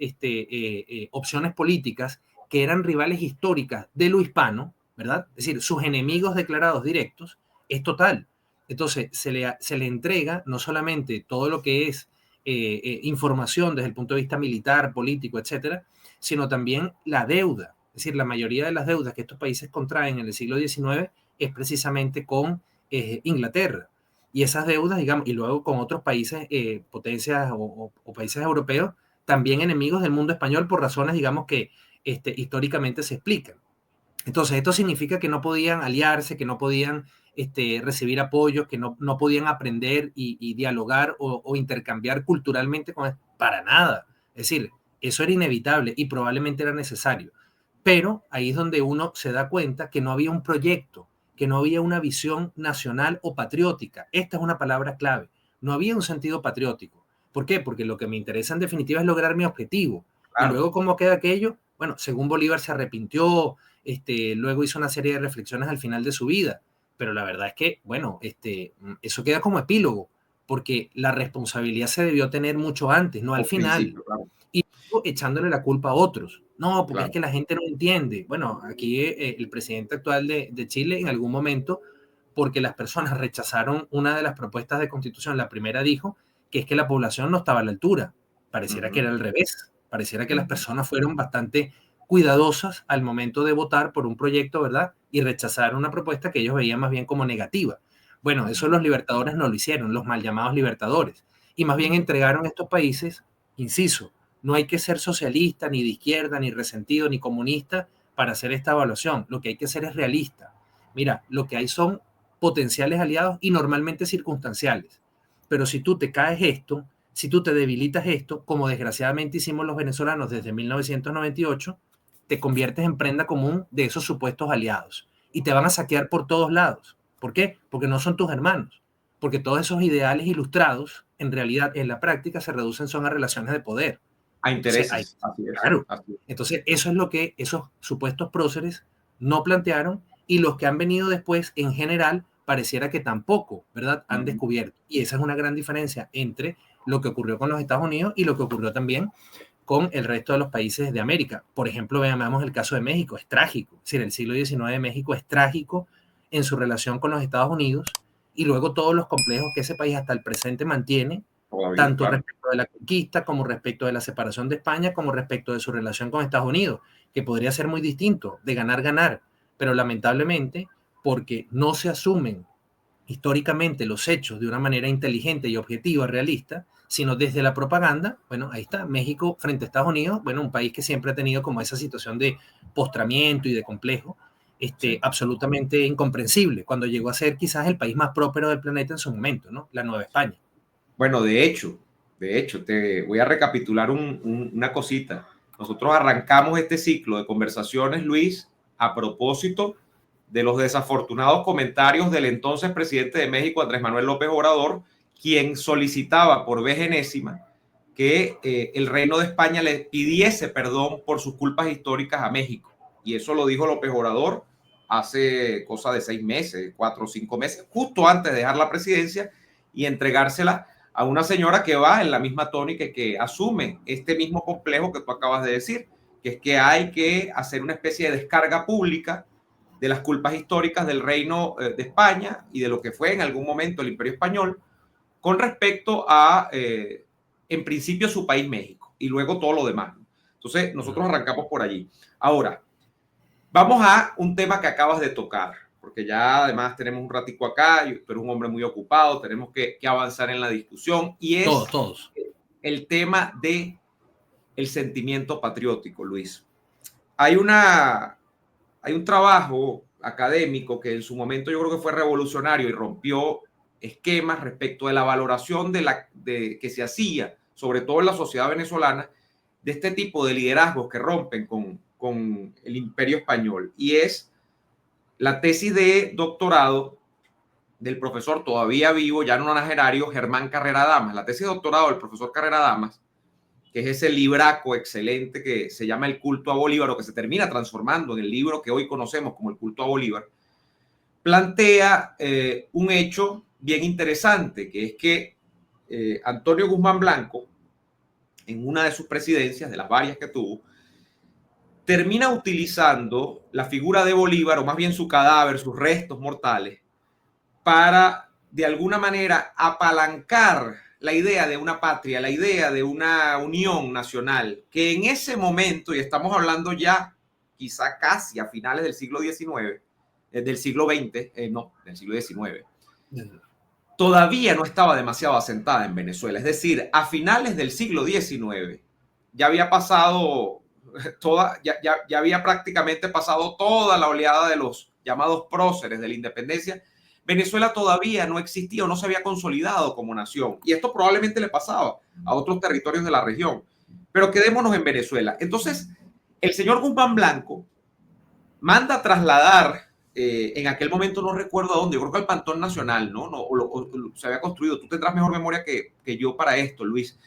opciones políticas que eran rivales históricas de lo hispano, ¿verdad? Es decir, sus enemigos declarados directos, es total. Entonces, se le entrega no solamente todo lo que es información desde el punto de vista militar, político, etcétera, sino también la deuda. Es decir, la mayoría de las deudas que estos países contraen en el siglo XIX es precisamente con Inglaterra. Y esas deudas, digamos, y luego con otros países, potencias o países europeos, también enemigos del mundo español por razones, digamos, que históricamente se explican. Entonces, esto significa que no podían aliarse, que no podían recibir apoyos, que no podían aprender y dialogar o intercambiar culturalmente con él. Para nada. Es decir, eso era inevitable y probablemente era necesario. Pero ahí es donde uno se da cuenta que no había un proyecto, que no había una visión nacional o patriótica. Esta es una palabra clave. No había un sentido patriótico. ¿Por qué? Porque lo que me interesa en definitiva es lograr mi objetivo. Claro. Y luego, ¿cómo queda aquello? Bueno, según Bolívar se arrepintió, luego hizo una serie de reflexiones al final de su vida, pero la verdad es que, bueno, eso queda como epílogo, porque la responsabilidad se debió tener mucho antes, no al final, claro. Y echándole la culpa a otros. No, porque claro, es que la gente no entiende. Bueno, aquí el presidente actual de Chile en algún momento, porque las personas rechazaron una de las propuestas de constitución, la primera dijo que es que la población no estaba a la altura, pareciera que era al revés, pareciera que las personas fueron bastante cuidadosas al momento de votar por un proyecto, ¿verdad? Y rechazar una propuesta que ellos veían más bien como negativa. Bueno, eso los libertadores no lo hicieron, los mal llamados libertadores. Y más bien entregaron estos países, inciso, no hay que ser socialista, ni de izquierda, ni resentido, ni comunista para hacer esta evaluación. Lo que hay que ser es realista. Mira, lo que hay son potenciales aliados y normalmente circunstanciales. Pero si tú te caes esto, si tú te debilitas esto, como desgraciadamente hicimos los venezolanos desde 1998, te conviertes en prenda común de esos supuestos aliados y te van a saquear por todos lados. ¿Por qué? Porque no son tus hermanos, porque todos esos ideales ilustrados, en realidad, en la práctica, se reducen son a relaciones de poder. A Entonces, hay, intereses, así es. claro. Así es. Entonces, eso es lo que esos supuestos próceres no plantearon y los que han venido después, en general, pareciera que tampoco, ¿verdad?, han descubierto. Y esa es una gran diferencia entre lo que ocurrió con los Estados Unidos y lo que ocurrió también con el resto de los países de América. Por ejemplo, veamos el caso de México, es trágico. Es decir, el siglo XIX de México es trágico en su relación con los Estados Unidos y luego todos los complejos que ese país hasta el presente mantiene, Todavía, tanto claro. respecto de la conquista como respecto de la separación de España, como respecto de su relación con Estados Unidos, que podría ser muy distinto, de ganar, pero lamentablemente, porque no se asumen históricamente los hechos de una manera inteligente y objetiva, realista, sino desde la propaganda. Bueno, ahí está, México frente a Estados Unidos, bueno, un país que siempre ha tenido como esa situación de postramiento y de complejo, Sí. absolutamente incomprensible, cuando llegó a ser quizás el país más próspero del planeta en su momento, ¿no? La Nueva España. Bueno, de hecho, te voy a recapitular una cosita. Nosotros arrancamos este ciclo de conversaciones, Luis, a propósito de los desafortunados comentarios del entonces presidente de México, Andrés Manuel López Obrador, quien solicitaba por vez enésima que el Reino de España le pidiese perdón por sus culpas históricas a México. Y eso lo dijo López Obrador hace cosa de 6 meses, 4 o 5 meses, justo antes de dejar la presidencia y entregársela a una señora que va en la misma tónica y que asume este mismo complejo que tú acabas de decir, que es que hay que hacer una especie de descarga pública de las culpas históricas del Reino de España y de lo que fue en algún momento el Imperio Español con respecto a, en principio, su país México y luego todo lo demás. Entonces, nosotros arrancamos por allí. Ahora, vamos a un tema que acabas de tocar, porque ya además tenemos un ratico acá, tú eres un hombre muy ocupado, tenemos que avanzar en la discusión y es todos. El tema de el sentimiento patriótico, Luis. Hay un trabajo académico que en su momento yo creo que fue revolucionario y rompió esquemas respecto de la valoración que se hacía, sobre todo en la sociedad venezolana, de este tipo de liderazgos que rompen con el imperio español. Y es la tesis de doctorado del profesor todavía vivo, ya no nonagenario, Germán Carrera Damas. La tesis de doctorado del profesor Carrera Damas, que es ese libraco excelente que se llama El culto a Bolívar, o que se termina transformando en el libro que hoy conocemos como El culto a Bolívar, plantea un hecho bien interesante, que es que Antonio Guzmán Blanco, en una de sus presidencias, de las varias que tuvo, termina utilizando la figura de Bolívar, o más bien su cadáver, sus restos mortales, para de alguna manera apalancar la idea de una patria, la idea de una unión nacional, que en ese momento, y estamos hablando ya quizá casi a finales del siglo XIX, del siglo XX, no, del siglo XIX, todavía no estaba demasiado asentada en Venezuela. Es decir, a finales del siglo XIX ya había pasado ya había prácticamente pasado toda la oleada de los llamados próceres de la independencia. Venezuela todavía no existía o no se había consolidado como nación. Y esto probablemente le pasaba a otros territorios de la región. Pero quedémonos en Venezuela. Entonces, el señor Guzmán Blanco manda a trasladar, en aquel momento no recuerdo a dónde, yo creo que al Pantón Nacional, ¿no? O se había construido. Tú tendrás mejor memoria que yo para esto, Luis.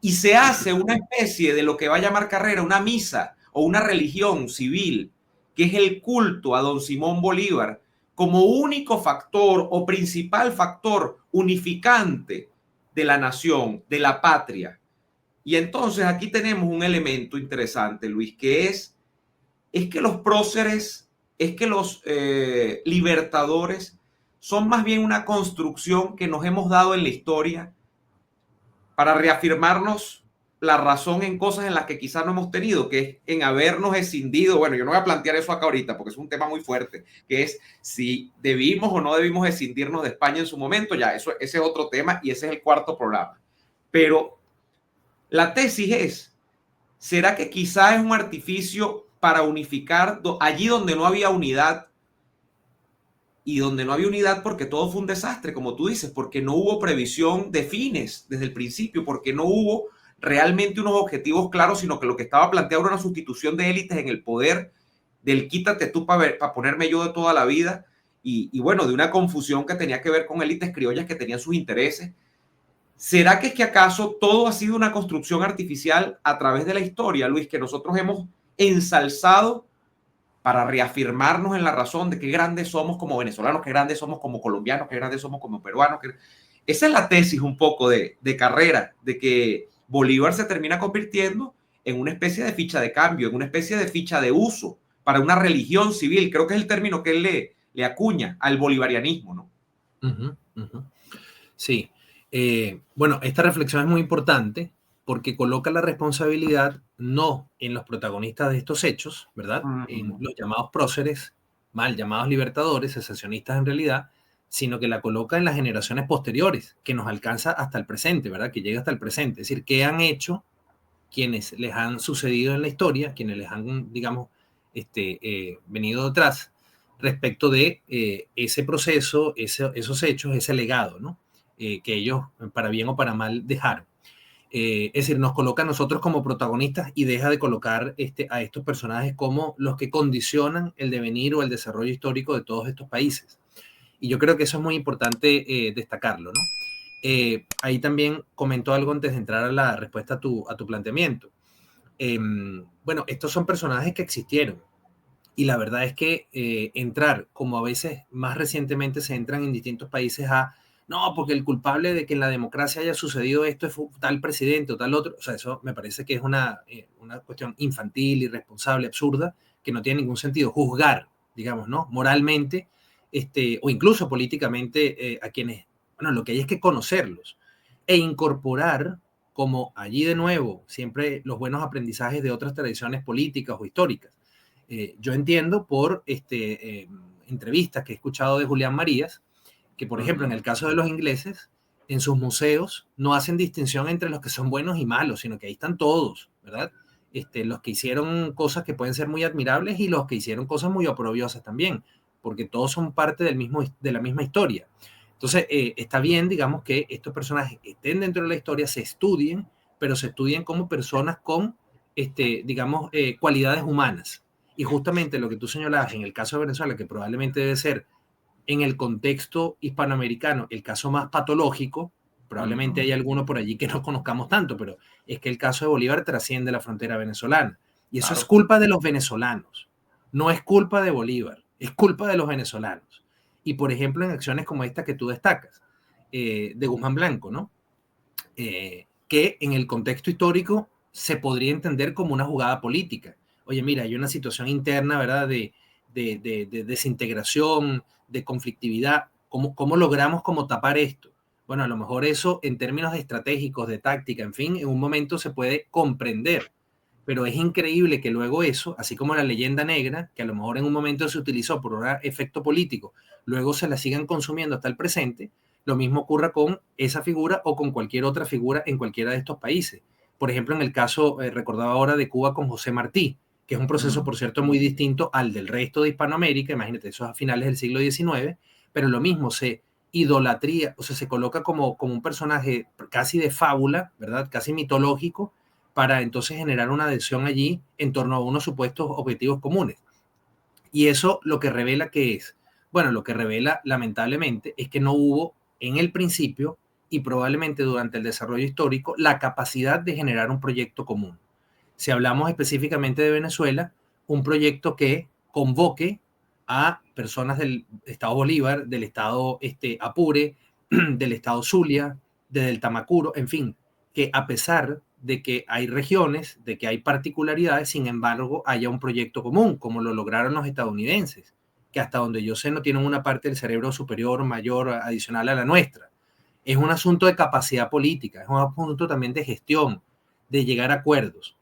Y se hace una especie de lo que va a llamar Carrera, una misa o una religión civil, que es el culto a don Simón Bolívar, como único factor o principal factor unificante de la nación, de la patria. Y entonces aquí tenemos un elemento interesante, Luis, que es que los próceres, es que los libertadores son más bien una construcción que nos hemos dado en la historia para reafirmarnos la razón en cosas en las que quizás no hemos tenido, que es en habernos escindido. Bueno, yo no voy a plantear eso acá ahorita porque es un tema muy fuerte, que es si debimos o no debimos escindirnos de España en su momento. Ya, ese es otro tema y ese es el cuarto programa. Pero la tesis es, ¿será que quizás es un artificio para unificar allí donde no había unidad? Y donde no había unidad porque todo fue un desastre, como tú dices, porque no hubo previsión de fines desde el principio, porque no hubo realmente unos objetivos claros, sino que lo que estaba planteado era una sustitución de élites en el poder, del quítate tú para ponerme yo de toda la vida, y bueno, de una confusión que tenía que ver con élites criollas que tenían sus intereses. ¿Será que es que acaso todo ha sido una construcción artificial a través de la historia, Luis, que nosotros hemos ensalzado para reafirmarnos en la razón de qué grandes somos como venezolanos, qué grandes somos como colombianos, qué grandes somos como peruanos? Esa es la tesis un poco de Carrera, de que Bolívar se termina convirtiendo en una especie de ficha de cambio, en una especie de ficha de uso para una religión civil. Creo que es el término que él le acuña al bolivarianismo, ¿no? Sí. Bueno, esta reflexión es muy importante porque coloca la responsabilidad no en los protagonistas de estos hechos, ¿verdad? En los llamados próceres, mal llamados libertadores, secesionistas en realidad, sino que la coloca en las generaciones posteriores, que nos alcanza hasta el presente, ¿verdad? Que llega hasta el presente. Es decir, ¿qué han hecho quienes les han sucedido en la historia, quienes les han, digamos, venido detrás respecto de ese proceso, esos hechos, ese legado, ¿no? Que ellos, para bien o para mal, dejaron. Es decir, nos coloca a nosotros como protagonistas y deja de colocar a estos personajes como los que condicionan el devenir o el desarrollo histórico de todos estos países. Y yo creo que eso es muy importante destacarlo, ¿no? Ahí también comentó algo antes de entrar a la respuesta a tu planteamiento. Bueno, estos son personajes que existieron. Y la verdad es que entrar, como a veces más recientemente se entran en distintos países no, porque el culpable de que en la democracia haya sucedido esto es tal presidente o tal otro, o sea, eso me parece que es una cuestión infantil, irresponsable, absurda, que no tiene ningún sentido. Juzgar, digamos, ¿no? Moralmente, o incluso políticamente a quienes, bueno, lo que hay es que conocerlos e incorporar, como allí de nuevo, siempre los buenos aprendizajes de otras tradiciones políticas o históricas. Yo entiendo por entrevistas que he escuchado de Julián Marías, que por ejemplo en el caso de los ingleses, en sus museos no hacen distinción entre los que son buenos y malos, sino que ahí están todos, ¿verdad? Los que hicieron cosas que pueden ser muy admirables y los que hicieron cosas muy oprobiosas también, porque todos son parte de la misma historia. Entonces, está bien, digamos, que estos personajes estén dentro de la historia, se estudien, pero se estudien como personas con, digamos, cualidades humanas. Y justamente lo que tú señalabas en el caso de Venezuela, que probablemente debe ser en el contexto hispanoamericano el caso más patológico, probablemente hay alguno por allí que no conozcamos tanto, pero es que el caso de Bolívar trasciende la frontera venezolana. Y eso es culpa de los venezolanos, no es culpa de Bolívar, es culpa de los venezolanos. Y por ejemplo, en acciones como esta que tú destacas, de Guzmán Blanco, ¿no? Que en el contexto histórico se podría entender como una jugada política. Oye, mira, hay una situación interna, ¿verdad?, de desintegración, de conflictividad. ¿Cómo logramos como tapar esto? Bueno, a lo mejor eso en términos estratégicos, de táctica, en fin, en un momento se puede comprender, pero es increíble que luego eso, así como la leyenda negra, que a lo mejor en un momento se utilizó por un efecto político, luego se la sigan consumiendo hasta el presente. Lo mismo ocurra con esa figura o con cualquier otra figura en cualquiera de estos países. Por ejemplo, en el caso, recordaba ahora, de Cuba con José Martí, que es un proceso, por cierto, muy distinto al del resto de Hispanoamérica. Imagínate, eso es a finales del siglo XIX, pero lo mismo, se idolatría, o sea, se coloca como un personaje casi de fábula, ¿verdad? Casi mitológico, para entonces generar una adhesión allí en torno a unos supuestos objetivos comunes. Y eso lo que revela que es, bueno, lo que revela lamentablemente es que no hubo en el principio y probablemente durante el desarrollo histórico la capacidad de generar un proyecto común. Si hablamos específicamente de Venezuela, un proyecto que convoque a personas del Estado Bolívar, del Estado Apure, del Estado Zulia, del Tamacuro, en fin, que a pesar de que hay regiones, de que hay particularidades, sin embargo, haya un proyecto común, como lo lograron los estadounidenses, que hasta donde yo sé no tienen una parte del cerebro superior, mayor, adicional a la nuestra. Es un asunto de capacidad política, es un asunto también de gestión, de llegar a acuerdos.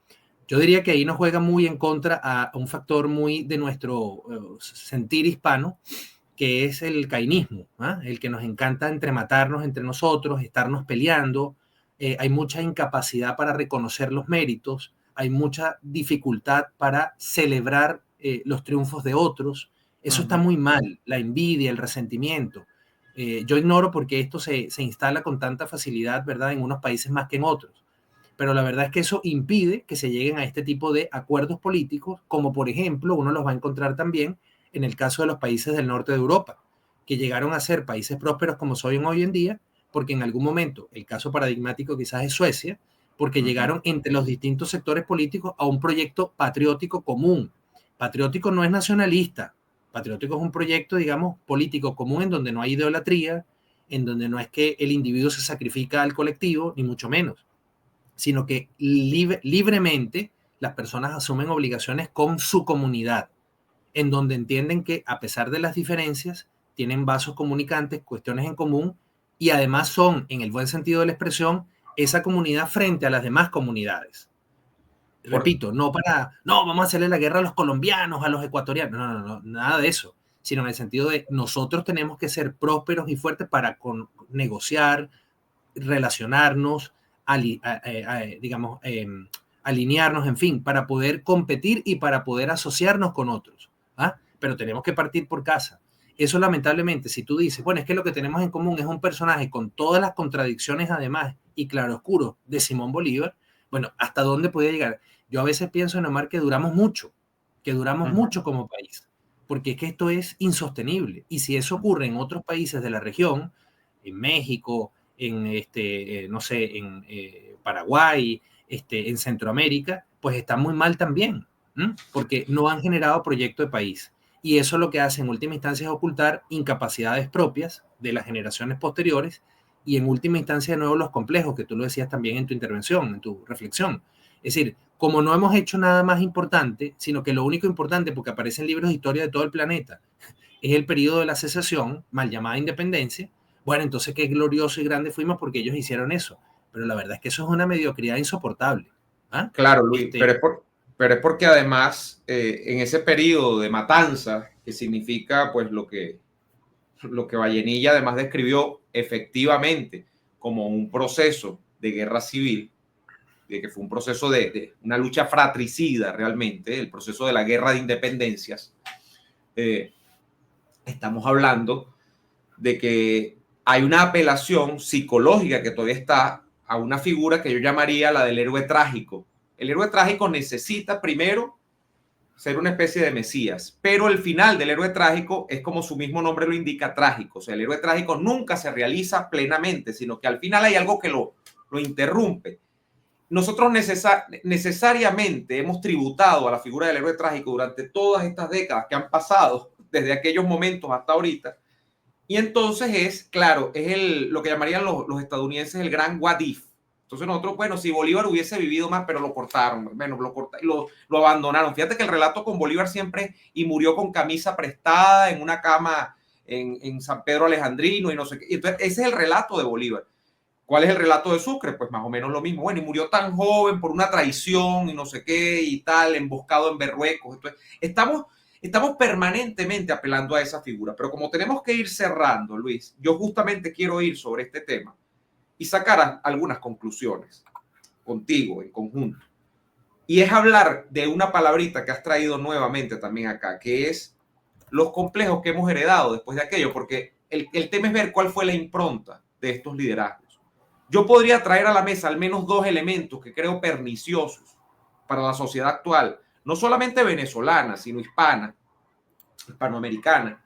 Yo diría que ahí nos juega muy en contra a un factor muy de nuestro sentir hispano, que es el cainismo, ¿eh? El que nos encanta entrematarnos entre nosotros, estarnos peleando. Hay mucha incapacidad para reconocer los méritos, hay mucha dificultad para celebrar los triunfos de otros. Eso está muy mal, la envidia, el resentimiento. Yo ignoro por qué esto se instala con tanta facilidad, ¿verdad?, en unos países más que en otros. Pero la verdad es que eso impide que se lleguen a este tipo de acuerdos políticos, como por ejemplo uno los va a encontrar también en el caso de los países del norte de Europa, que llegaron a ser países prósperos como son hoy en día, porque en algún momento, el caso paradigmático quizás es Suecia, porque llegaron entre los distintos sectores políticos a un proyecto patriótico común. Patriótico no es nacionalista, patriótico es un proyecto, digamos, político común en donde no hay idolatría, en donde no es que el individuo se sacrifica al colectivo, ni mucho menos, sino que libremente las personas asumen obligaciones con su comunidad, en donde entienden que a pesar de las diferencias, tienen vasos comunicantes, cuestiones en común, y además son, en el buen sentido de la expresión, esa comunidad frente a las demás comunidades. Repito, no vamos a hacerle la guerra a los colombianos, a los ecuatorianos, no, nada de eso, sino en el sentido de nosotros tenemos que ser prósperos y fuertes para negociar, relacionarnos, digamos, alinearnos, en fin, para poder competir y para poder asociarnos con otros. ¿Ah? Pero tenemos que partir por casa. Eso lamentablemente, si tú dices, bueno, es que lo que tenemos en común es un personaje con todas las contradicciones además y claroscuro de Simón Bolívar, bueno, ¿hasta dónde podía llegar? Yo a veces pienso en Omar que duramos mucho como país, porque es que esto es insostenible. Y si eso ocurre en otros países de la región, en México, en no sé, en Paraguay, en Centroamérica, pues está muy mal también, porque no han generado proyecto de país. Y eso lo que hace en última instancia es ocultar incapacidades propias de las generaciones posteriores y en última instancia de nuevo los complejos, que tú lo decías también en tu intervención, en tu reflexión. Es decir, como no hemos hecho nada más importante, sino que lo único importante, porque aparece en libros de historia de todo el planeta, es el periodo de la secesión, mal llamada independencia, bueno, entonces qué glorioso y grande fuimos porque ellos hicieron eso. Pero la verdad es que eso es una mediocridad insoportable. ¿Ah? Claro, Luis, pero es porque además en ese periodo de matanza, que significa pues lo que Vallenilla además describió efectivamente como un proceso de guerra civil, de que fue un proceso de una lucha fratricida realmente, el proceso de la guerra de independencias, estamos hablando de que hay una apelación psicológica que todavía está a una figura que yo llamaría la del héroe trágico. El héroe trágico necesita primero ser una especie de mesías, pero el final del héroe trágico es como su mismo nombre lo indica, trágico. O sea, el héroe trágico nunca se realiza plenamente, sino que al final hay algo que lo interrumpe. Nosotros necesariamente hemos tributado a la figura del héroe trágico durante todas estas décadas que han pasado, desde aquellos momentos hasta ahorita. Y entonces es, claro, es lo que llamarían los estadounidenses el gran what if. Entonces nosotros, bueno, si Bolívar hubiese vivido más, pero lo cortaron, bueno, lo abandonaron. Fíjate que el relato con Bolívar siempre, y murió con camisa prestada en una cama en San Pedro Alejandrino y no sé qué. Entonces ese es el relato de Bolívar. ¿Cuál es el relato de Sucre? Pues más o menos lo mismo. Bueno, y murió tan joven por una traición y no sé qué y tal, emboscado en Berruecos. Entonces, estamos permanentemente apelando a esa figura. Pero como tenemos que ir cerrando, Luis, yo justamente quiero ir sobre este tema y sacar algunas conclusiones contigo en conjunto. Y es hablar de una palabrita que has traído nuevamente también acá, que es los complejos que hemos heredado después de aquello, porque el tema es ver cuál fue la impronta de estos liderazgos. Yo podría traer a la mesa al menos dos elementos que creo perniciosos para la sociedad actual, no solamente venezolana, sino hispanoamericana,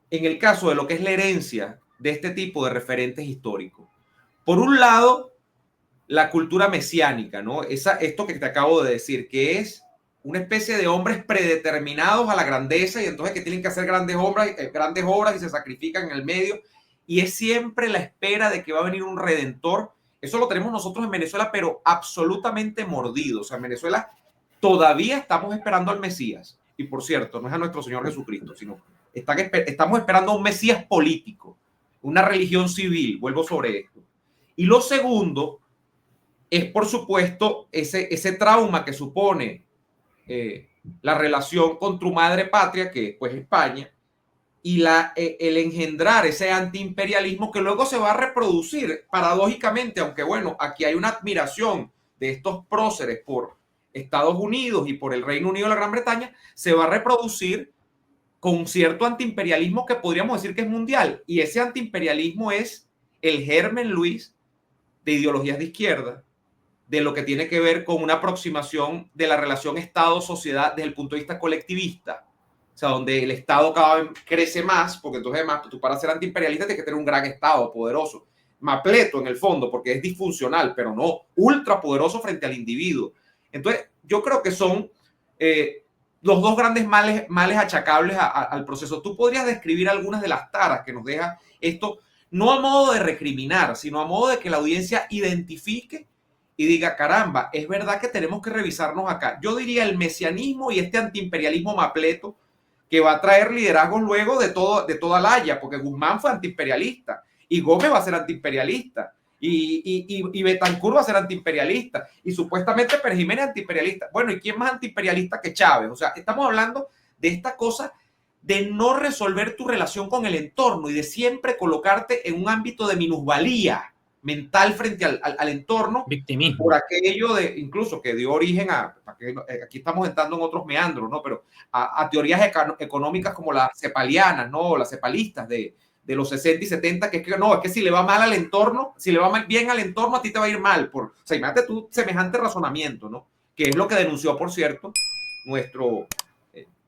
en el caso de lo que es la herencia de este tipo de referentes históricos. Por un lado, la cultura mesiánica, ¿no? Esto que te acabo de decir, que es una especie de hombres predeterminados a la grandeza y entonces que tienen que hacer grandes obras y se sacrifican en el medio. Y es siempre la espera de que va a venir un redentor. Eso lo tenemos nosotros en Venezuela, pero absolutamente mordido. O sea, en Venezuela todavía estamos esperando al Mesías. Y por cierto, no es a nuestro Señor Jesucristo, sino estamos esperando a un Mesías político, una religión civil. Vuelvo sobre esto. Y lo segundo es, por supuesto, ese trauma que supone la relación con tu madre patria, que pues, es España, y el engendrar ese antiimperialismo que luego se va a reproducir paradójicamente, aunque bueno, aquí hay una admiración de estos próceres por Estados Unidos y por el Reino Unido de la Gran Bretaña, se va a reproducir con cierto antiimperialismo que podríamos decir que es mundial. Y ese antiimperialismo es el germen, Luis, de ideologías de izquierda, de lo que tiene que ver con una aproximación de la relación Estado-sociedad desde el punto de vista colectivista. O sea, donde el Estado cada vez crece más, porque entonces además tú para ser antiimperialista tienes que tener un gran Estado poderoso, mapleto en el fondo, porque es disfuncional, pero no ultra poderoso frente al individuo. Entonces, yo creo que son los dos grandes males achacables al proceso. Tú podrías describir algunas de las taras que nos deja esto, no a modo de recriminar, sino a modo de que la audiencia identifique y diga, caramba, es verdad que tenemos que revisarnos acá. Yo diría el mesianismo y este antiimperialismo mapleto que va a traer liderazgos luego de toda la Haya, porque Guzmán fue antiimperialista y Gómez va a ser antiimperialista y Betancur va a ser antiimperialista y supuestamente Pérez Jiménez antiimperialista. Bueno, ¿y quién más antiimperialista que Chávez? O sea, estamos hablando de esta cosa de no resolver tu relación con el entorno y de siempre colocarte en un ámbito de minusvalía mental frente al entorno, Victimismo. por aquello de, incluso que dio origen aquí estamos entrando en otros meandros, ¿no? Pero a teorías económicas como las cepalianas, ¿no? Las cepalistas de los 60 y 70, que es que no, es que si le va mal al entorno, si le va bien al entorno, a ti te va a ir mal. O sea, imagínate tú semejante razonamiento, ¿no? Que es lo que denunció, por cierto, nuestro,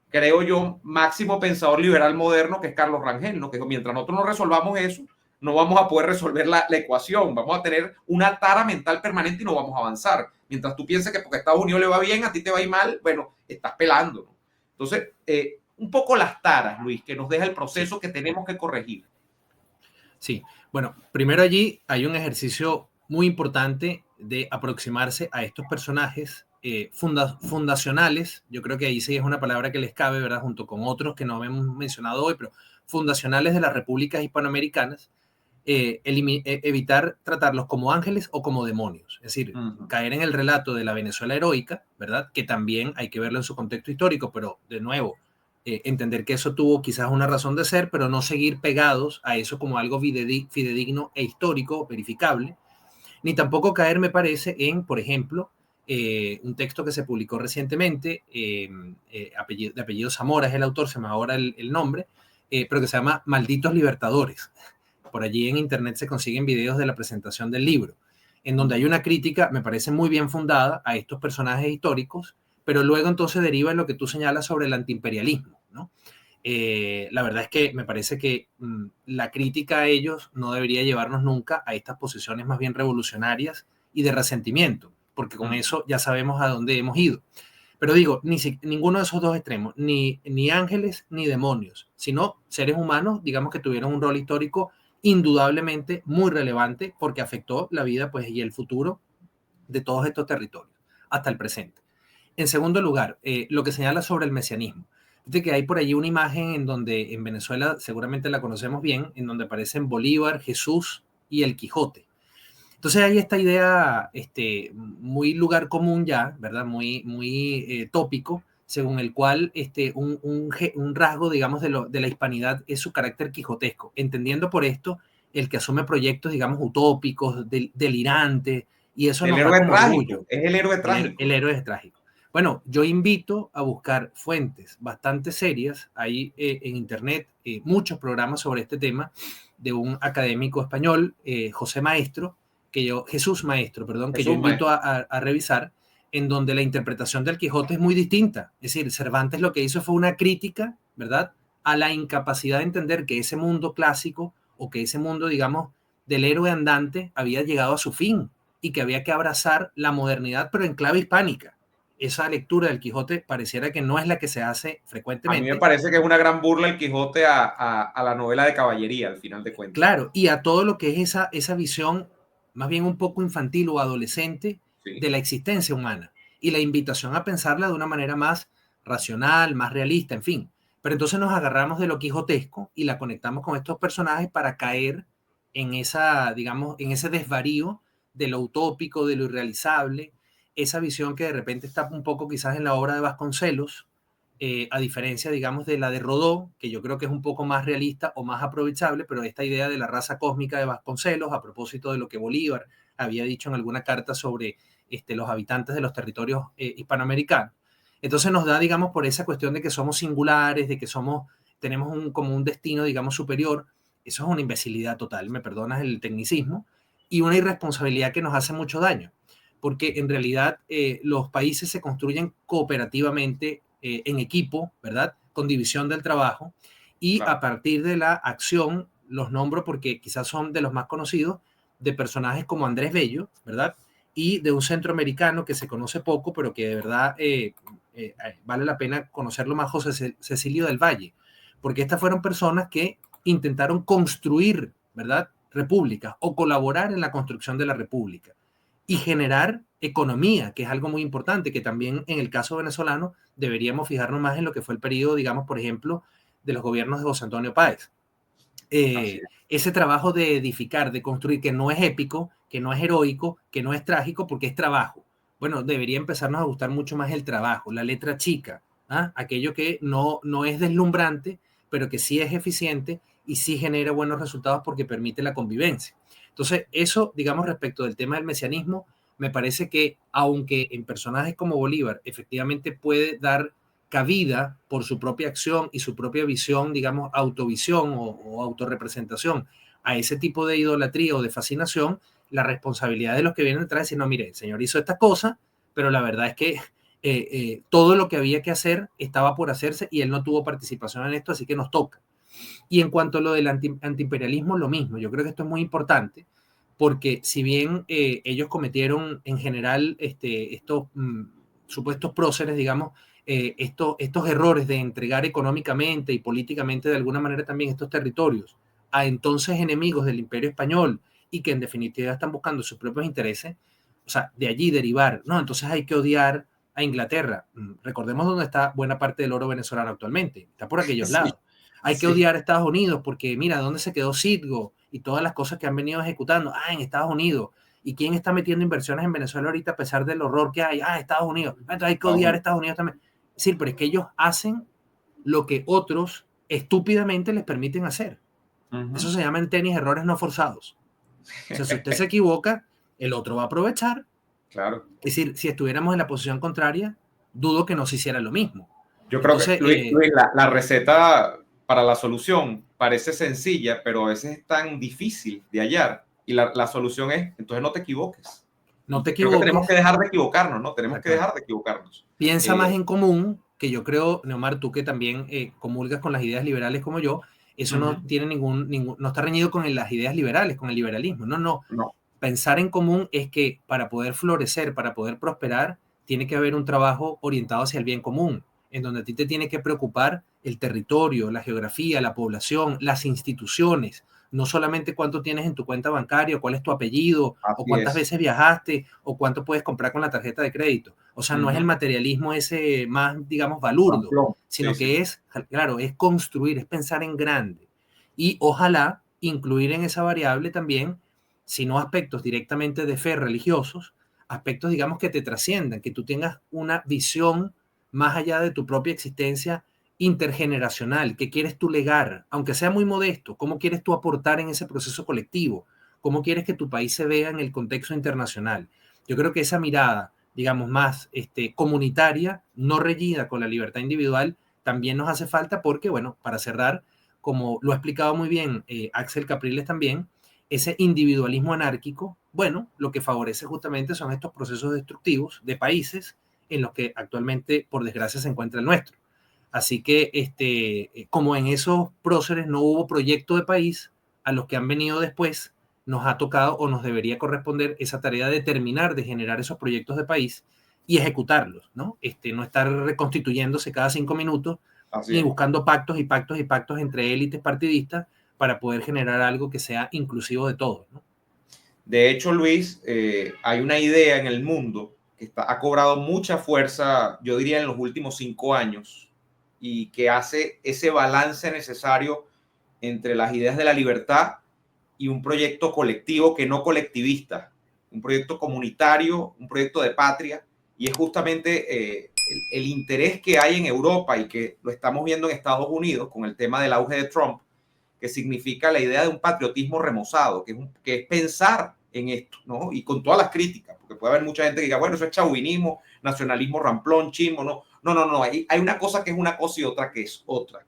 creo yo, máximo pensador liberal moderno, que es Carlos Rangel, ¿no? Que mientras nosotros no resolvamos eso, no vamos a poder resolver la ecuación, vamos a tener una tara mental permanente y no vamos a avanzar. Mientras tú pienses que porque a Estados Unidos le va bien, a ti te va a ir mal, bueno, estás pelando, ¿no? Entonces, un poco las taras, Luis, que nos deja el proceso que tenemos que corregir. Sí, bueno, primero allí hay un ejercicio muy importante de aproximarse a estos personajes fundacionales. Yo creo que ahí sí es una palabra que les cabe, ¿verdad? Junto con otros que no hemos mencionado hoy, pero fundacionales de las repúblicas hispanoamericanas, evitar tratarlos como ángeles o como demonios. Es decir, caer en el relato de la Venezuela heroica, ¿verdad? Que también hay que verlo en su contexto histórico, pero de nuevo, entender que eso tuvo quizás una razón de ser, pero no seguir pegados a eso como algo fidedigno e histórico, verificable, ni tampoco caer, me parece, en, por ejemplo, un texto que se publicó recientemente, de apellido Zamora es el autor, se me va ahora el nombre, pero que se llama Malditos Libertadores. Por allí en internet se consiguen videos de la presentación del libro, en donde hay una crítica, me parece muy bien fundada, a estos personajes históricos, pero luego entonces deriva en lo que tú señalas sobre el antiimperialismo, ¿no? La verdad es que me parece que la crítica a ellos no debería llevarnos nunca a estas posiciones más bien revolucionarias y de resentimiento, porque con eso ya sabemos a dónde hemos ido. Pero digo, ninguno de esos dos extremos, ni ángeles ni demonios, sino seres humanos, digamos que tuvieron un rol histórico indudablemente muy relevante porque afectó la vida pues, y el futuro de todos estos territorios hasta el presente. En segundo lugar, lo que señala sobre el mesianismo. Fíjate que hay por allí una imagen en donde en Venezuela seguramente la conocemos bien, en donde aparecen Bolívar, Jesús y el Quijote. Entonces hay esta idea muy lugar común ya, ¿verdad? Muy tópico, según el cual un rasgo, digamos, de la hispanidad es su carácter quijotesco, entendiendo por esto el que asume proyectos, digamos, utópicos, delirantes, y eso nos da como orgullo. Es el héroe trágico. El héroe es trágico. Bueno, yo invito a buscar fuentes bastante serias. Hay en internet muchos programas sobre este tema de un académico español, Jesús Maestro, que yo invito a revisar, en donde la interpretación del Quijote es muy distinta. Es decir, Cervantes lo que hizo fue una crítica, ¿verdad?, a la incapacidad de entender que ese mundo clásico o que ese mundo, digamos, del héroe andante había llegado a su fin y que había que abrazar la modernidad, pero en clave hispánica. Esa lectura del Quijote pareciera que no es la que se hace frecuentemente. A mí me parece que es una gran burla el Quijote a la novela de caballería, al final de cuentas. Claro, y a todo lo que es esa visión más bien un poco infantil o adolescente de la existencia humana y la invitación a pensarla de una manera más racional, más realista, en fin. Pero entonces nos agarramos de lo quijotesco y la conectamos con estos personajes para caer en esa, digamos, en ese desvarío de lo utópico, de lo irrealizable, esa visión que de repente está un poco quizás en la obra de Vasconcelos, a diferencia, digamos, de la de Rodó, que yo creo que es un poco más realista o más aprovechable, pero esta idea de la raza cósmica de Vasconcelos, a propósito de lo que Bolívar había dicho en alguna carta sobre los habitantes de los territorios hispanoamericanos. Entonces nos da, digamos, por esa cuestión de que somos singulares, de que tenemos como un destino, digamos, superior. Eso es una imbecilidad total, me perdonas el tecnicismo, y una irresponsabilidad que nos hace mucho daño, porque en realidad los países se construyen cooperativamente, en equipo, ¿verdad? Con división del trabajo, y Claro. a partir de la acción, los nombro porque quizás son de los más conocidos, de personajes como Andrés Bello, ¿verdad? Y de un centroamericano que se conoce poco, pero que de verdad vale la pena conocerlo más, José Cecilio del Valle, porque estas fueron personas que intentaron construir, ¿verdad?, repúblicas o colaborar en la construcción de la república y generar economía, que es algo muy importante, que también en el caso venezolano deberíamos fijarnos más en lo que fue el periodo, digamos, por ejemplo, de los gobiernos de José Antonio Páez. Ese trabajo de edificar, de construir, que no es épico, que no es heroico, que no es trágico, porque es trabajo. Bueno, debería empezarnos a gustar mucho más el trabajo, la letra chica, ¿ah? Aquello que no es deslumbrante, pero que sí es eficiente y sí genera buenos resultados porque permite la convivencia. Entonces, eso, digamos, respecto del tema del mesianismo, me parece que, aunque en personajes como Bolívar efectivamente puede dar cabida por su propia acción y su propia visión, digamos, autovisión o autorrepresentación a ese tipo de idolatría o de fascinación, la responsabilidad de los que vienen detrás es decir, no, mire, el señor hizo esta cosa, pero la verdad es que todo lo que había que hacer estaba por hacerse y él no tuvo participación en esto, así que nos toca. Y en cuanto a lo del antiimperialismo, lo mismo. Yo creo que esto es muy importante porque si bien ellos cometieron en general estos supuestos próceres, digamos, estos errores de entregar económicamente y políticamente de alguna manera también estos territorios a entonces enemigos del Imperio Español y que en definitiva están buscando sus propios intereses, o sea, de allí derivar, no, entonces hay que odiar a Inglaterra. Recordemos dónde está buena parte del oro venezolano actualmente, está por aquellos Sí, lados. Hay que sí. odiar a Estados Unidos porque mira, ¿dónde se quedó Citgo y todas las cosas que han venido ejecutando? Ah, en Estados Unidos. ¿Y quién está metiendo inversiones en Venezuela ahorita a pesar del horror que hay? Ah, Estados Unidos. Entonces hay que odiar a Estados Unidos también. Sí, pero es que ellos hacen lo que otros estúpidamente les permiten hacer. Eso se llama en tenis errores no forzados. O sea, si usted se equivoca, el otro va a aprovechar. Claro. Es decir, si estuviéramos en la posición contraria, dudo que nos hiciera lo mismo. Yo creo que, Entonces, Luis, la receta para la solución parece sencilla, pero a veces es tan difícil de hallar. Y la solución es, entonces no te equivoques. no te Creo que tenemos que equivoques. dejar de equivocarnos, ¿no? Tenemos que dejar Exactamente. de equivocarnos. Piensa más en común, que yo creo, Neomar, tú que también comulgas con las ideas liberales como yo, eso no tiene no está reñido con las ideas liberales, con el liberalismo. No, no. No. Pensar en común es que para poder florecer, para poder prosperar, tiene que haber un trabajo orientado hacia el bien común, en donde a ti te tiene que preocupar el territorio, la geografía, la población, las instituciones, no solamente cuánto tienes en tu cuenta bancaria, o cuál es tu apellido, o Así cuántas es. veces viajaste, o cuánto puedes comprar con la tarjeta de crédito. O sea, no es el materialismo ese más, digamos, balurdo, Sí, sino sí. que es, claro, es construir, es pensar en grande. Y ojalá incluir en esa variable también, si no aspectos directamente de fe religiosos, aspectos, digamos, que te trasciendan, que tú tengas una visión más allá de tu propia existencia intergeneracional. ¿Qué quieres tú legar? Aunque sea muy modesto, ¿cómo quieres tú aportar en ese proceso colectivo? ¿Cómo quieres que tu país se vea en el contexto internacional? Yo creo que esa mirada, digamos, más comunitaria, no reñida con la libertad individual, también nos hace falta porque, bueno, para cerrar, como lo ha explicado muy bien Axel Capriles también, ese individualismo anárquico, bueno, lo que favorece justamente son estos procesos destructivos de países en los que actualmente, por desgracia, se encuentra el nuestro. Así que, como en esos próceres no hubo proyecto de país, a los que han venido después nos ha tocado o nos debería corresponder esa tarea de terminar de generar esos proyectos de país y ejecutarlos, ¿no? No estar reconstituyéndose cada 5 minutos Así y es. buscando pactos y pactos y pactos entre élites partidistas para poder generar algo que sea inclusivo de todos, ¿no? De hecho, Luis, hay una idea en el mundo que ha cobrado mucha fuerza, yo diría, en los últimos 5 años, y que hace ese balance necesario entre las ideas de la libertad y un proyecto colectivo que no colectivista. un proyecto comunitario, un proyecto de patria, y es justamente el interés que hay en Europa y que lo estamos viendo en Estados Unidos con el tema del auge de Trump, que significa la idea de un patriotismo remozado, que es pensar en esto, ¿no? Y con todas las críticas, porque puede haber mucha gente que diga, bueno, eso es chauvinismo, nacionalismo ramplón, chismo, no, hay una cosa que es una cosa y otra que es otra.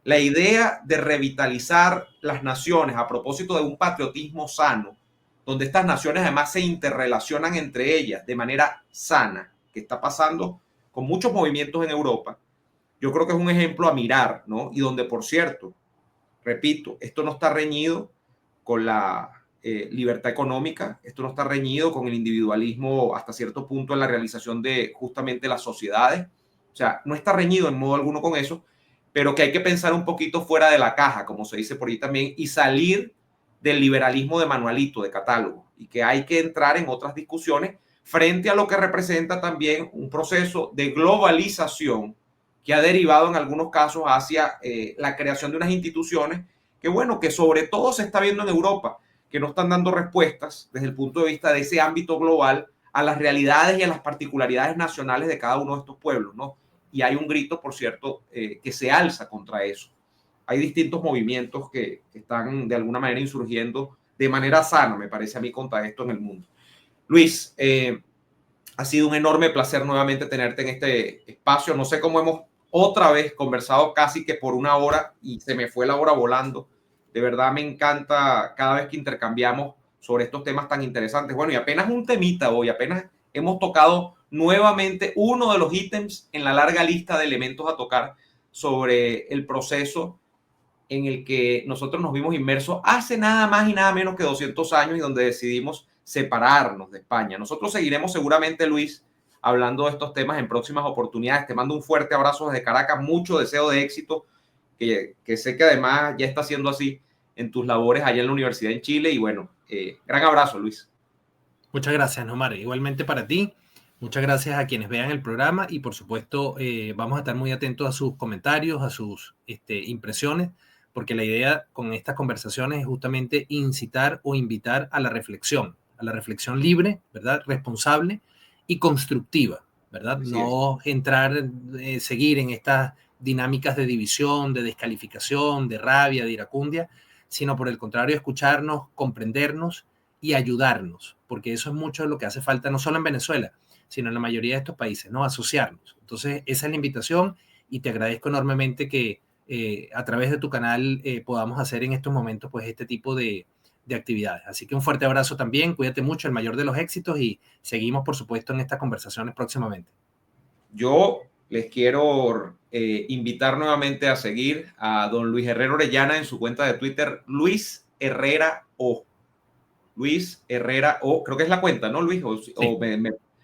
La idea de revitalizar las naciones a propósito de un patriotismo sano, donde estas naciones además se interrelacionan entre ellas de manera sana, que está pasando con muchos movimientos en Europa, yo creo que es un ejemplo a mirar, ¿no? Y donde, por cierto, repito, esto no está reñido con la libertad económica, esto no está reñido con el individualismo hasta cierto punto en la realización de justamente las sociedades, o sea, no está reñido en modo alguno con eso, pero que hay que pensar un poquito fuera de la caja, como se dice por ahí también, y salir del liberalismo de manualito, de catálogo, y que hay que entrar en otras discusiones frente a lo que representa también un proceso de globalización que ha derivado en algunos casos hacia la creación de unas instituciones que, bueno, que sobre todo se está viendo en Europa, que no están dando respuestas desde el punto de vista de ese ámbito global a las realidades y a las particularidades nacionales de cada uno de estos pueblos, ¿no? Y hay un grito, por cierto, que se alza contra eso. Hay distintos movimientos que están de alguna manera insurgiendo de manera sana, me parece a mí, contra esto en el mundo. Luis, ha sido un enorme placer nuevamente tenerte en este espacio. No sé cómo hemos otra vez conversado casi que por una hora y se me fue la hora volando. De verdad me encanta cada vez que intercambiamos sobre estos temas tan interesantes. Bueno, y apenas un temita hoy, apenas hemos tocado nuevamente uno de los ítems en la larga lista de elementos a tocar sobre el proceso en el que nosotros nos vimos inmersos hace nada más y nada menos que 200 años y donde decidimos separarnos de España. Nosotros seguiremos seguramente, Luis, hablando de estos temas en próximas oportunidades. Te mando un fuerte abrazo desde Caracas, mucho deseo de éxito, que sé que además ya está siendo así en tus labores allá en la Universidad en Chile. Y bueno, gran abrazo, Luis. Muchas gracias, Nomar. Igualmente para ti. Muchas gracias a quienes vean el programa y por supuesto vamos a estar muy atentos a sus comentarios, a sus impresiones, porque la idea con estas conversaciones es justamente incitar o invitar a la reflexión libre, ¿verdad? Responsable y constructiva, ¿verdad? Así no es. Entrar, seguir en estas dinámicas de división, de descalificación, de rabia, de iracundia, sino por el contrario, escucharnos, comprendernos y ayudarnos, porque eso es mucho de lo que hace falta, no solo en Venezuela, sino en la mayoría de estos países, ¿no? Asociarnos. Entonces, esa es la invitación y te agradezco enormemente que a través de tu canal podamos hacer en estos momentos pues este tipo de actividades. Así que un fuerte abrazo también, cuídate mucho, el mayor de los éxitos y seguimos por supuesto en estas conversaciones próximamente. Yo les quiero invitar nuevamente a seguir a don Luis Herrera Orellana en su cuenta de Twitter, Luis Herrera O. Luis Herrera O, creo que es la cuenta, ¿no, Luis? Sí.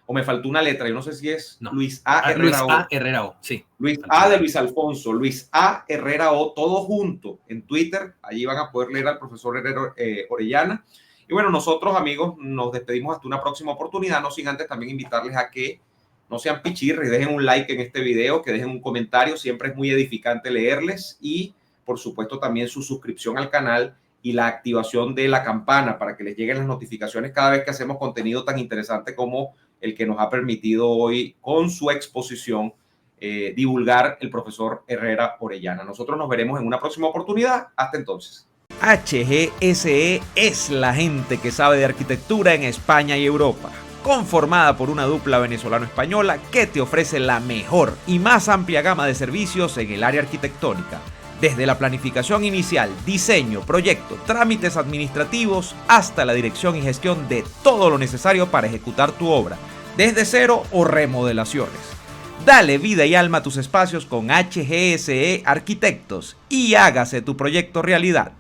O me faltó una letra, yo no sé si es no. Luis A. Herrera Luis O. A. Herrera O, sí. Luis A. de Luis Alfonso, Luis A. Herrera O, todo junto en Twitter. Allí van a poder leer al profesor Herrera Orellana. Y bueno, nosotros, amigos, nos despedimos hasta una próxima oportunidad, no sin antes también invitarles a que no sean pichirres, dejen un like en este video, que dejen un comentario, siempre es muy edificante leerles y, por supuesto, también su suscripción al canal y la activación de la campana para que les lleguen las notificaciones cada vez que hacemos contenido tan interesante como el que nos ha permitido hoy con su exposición divulgar el profesor Herrera Orellana. Nosotros nos veremos en una próxima oportunidad. Hasta entonces. HGSE es la gente que sabe de arquitectura en España y Europa, conformada por una dupla venezolano-española que te ofrece la mejor y más amplia gama de servicios en el área arquitectónica. Desde la planificación inicial, diseño, proyecto, trámites administrativos, hasta la dirección y gestión de todo lo necesario para ejecutar tu obra, desde cero o remodelaciones. Dale vida y alma a tus espacios con HGSE Arquitectos y hágase tu proyecto realidad.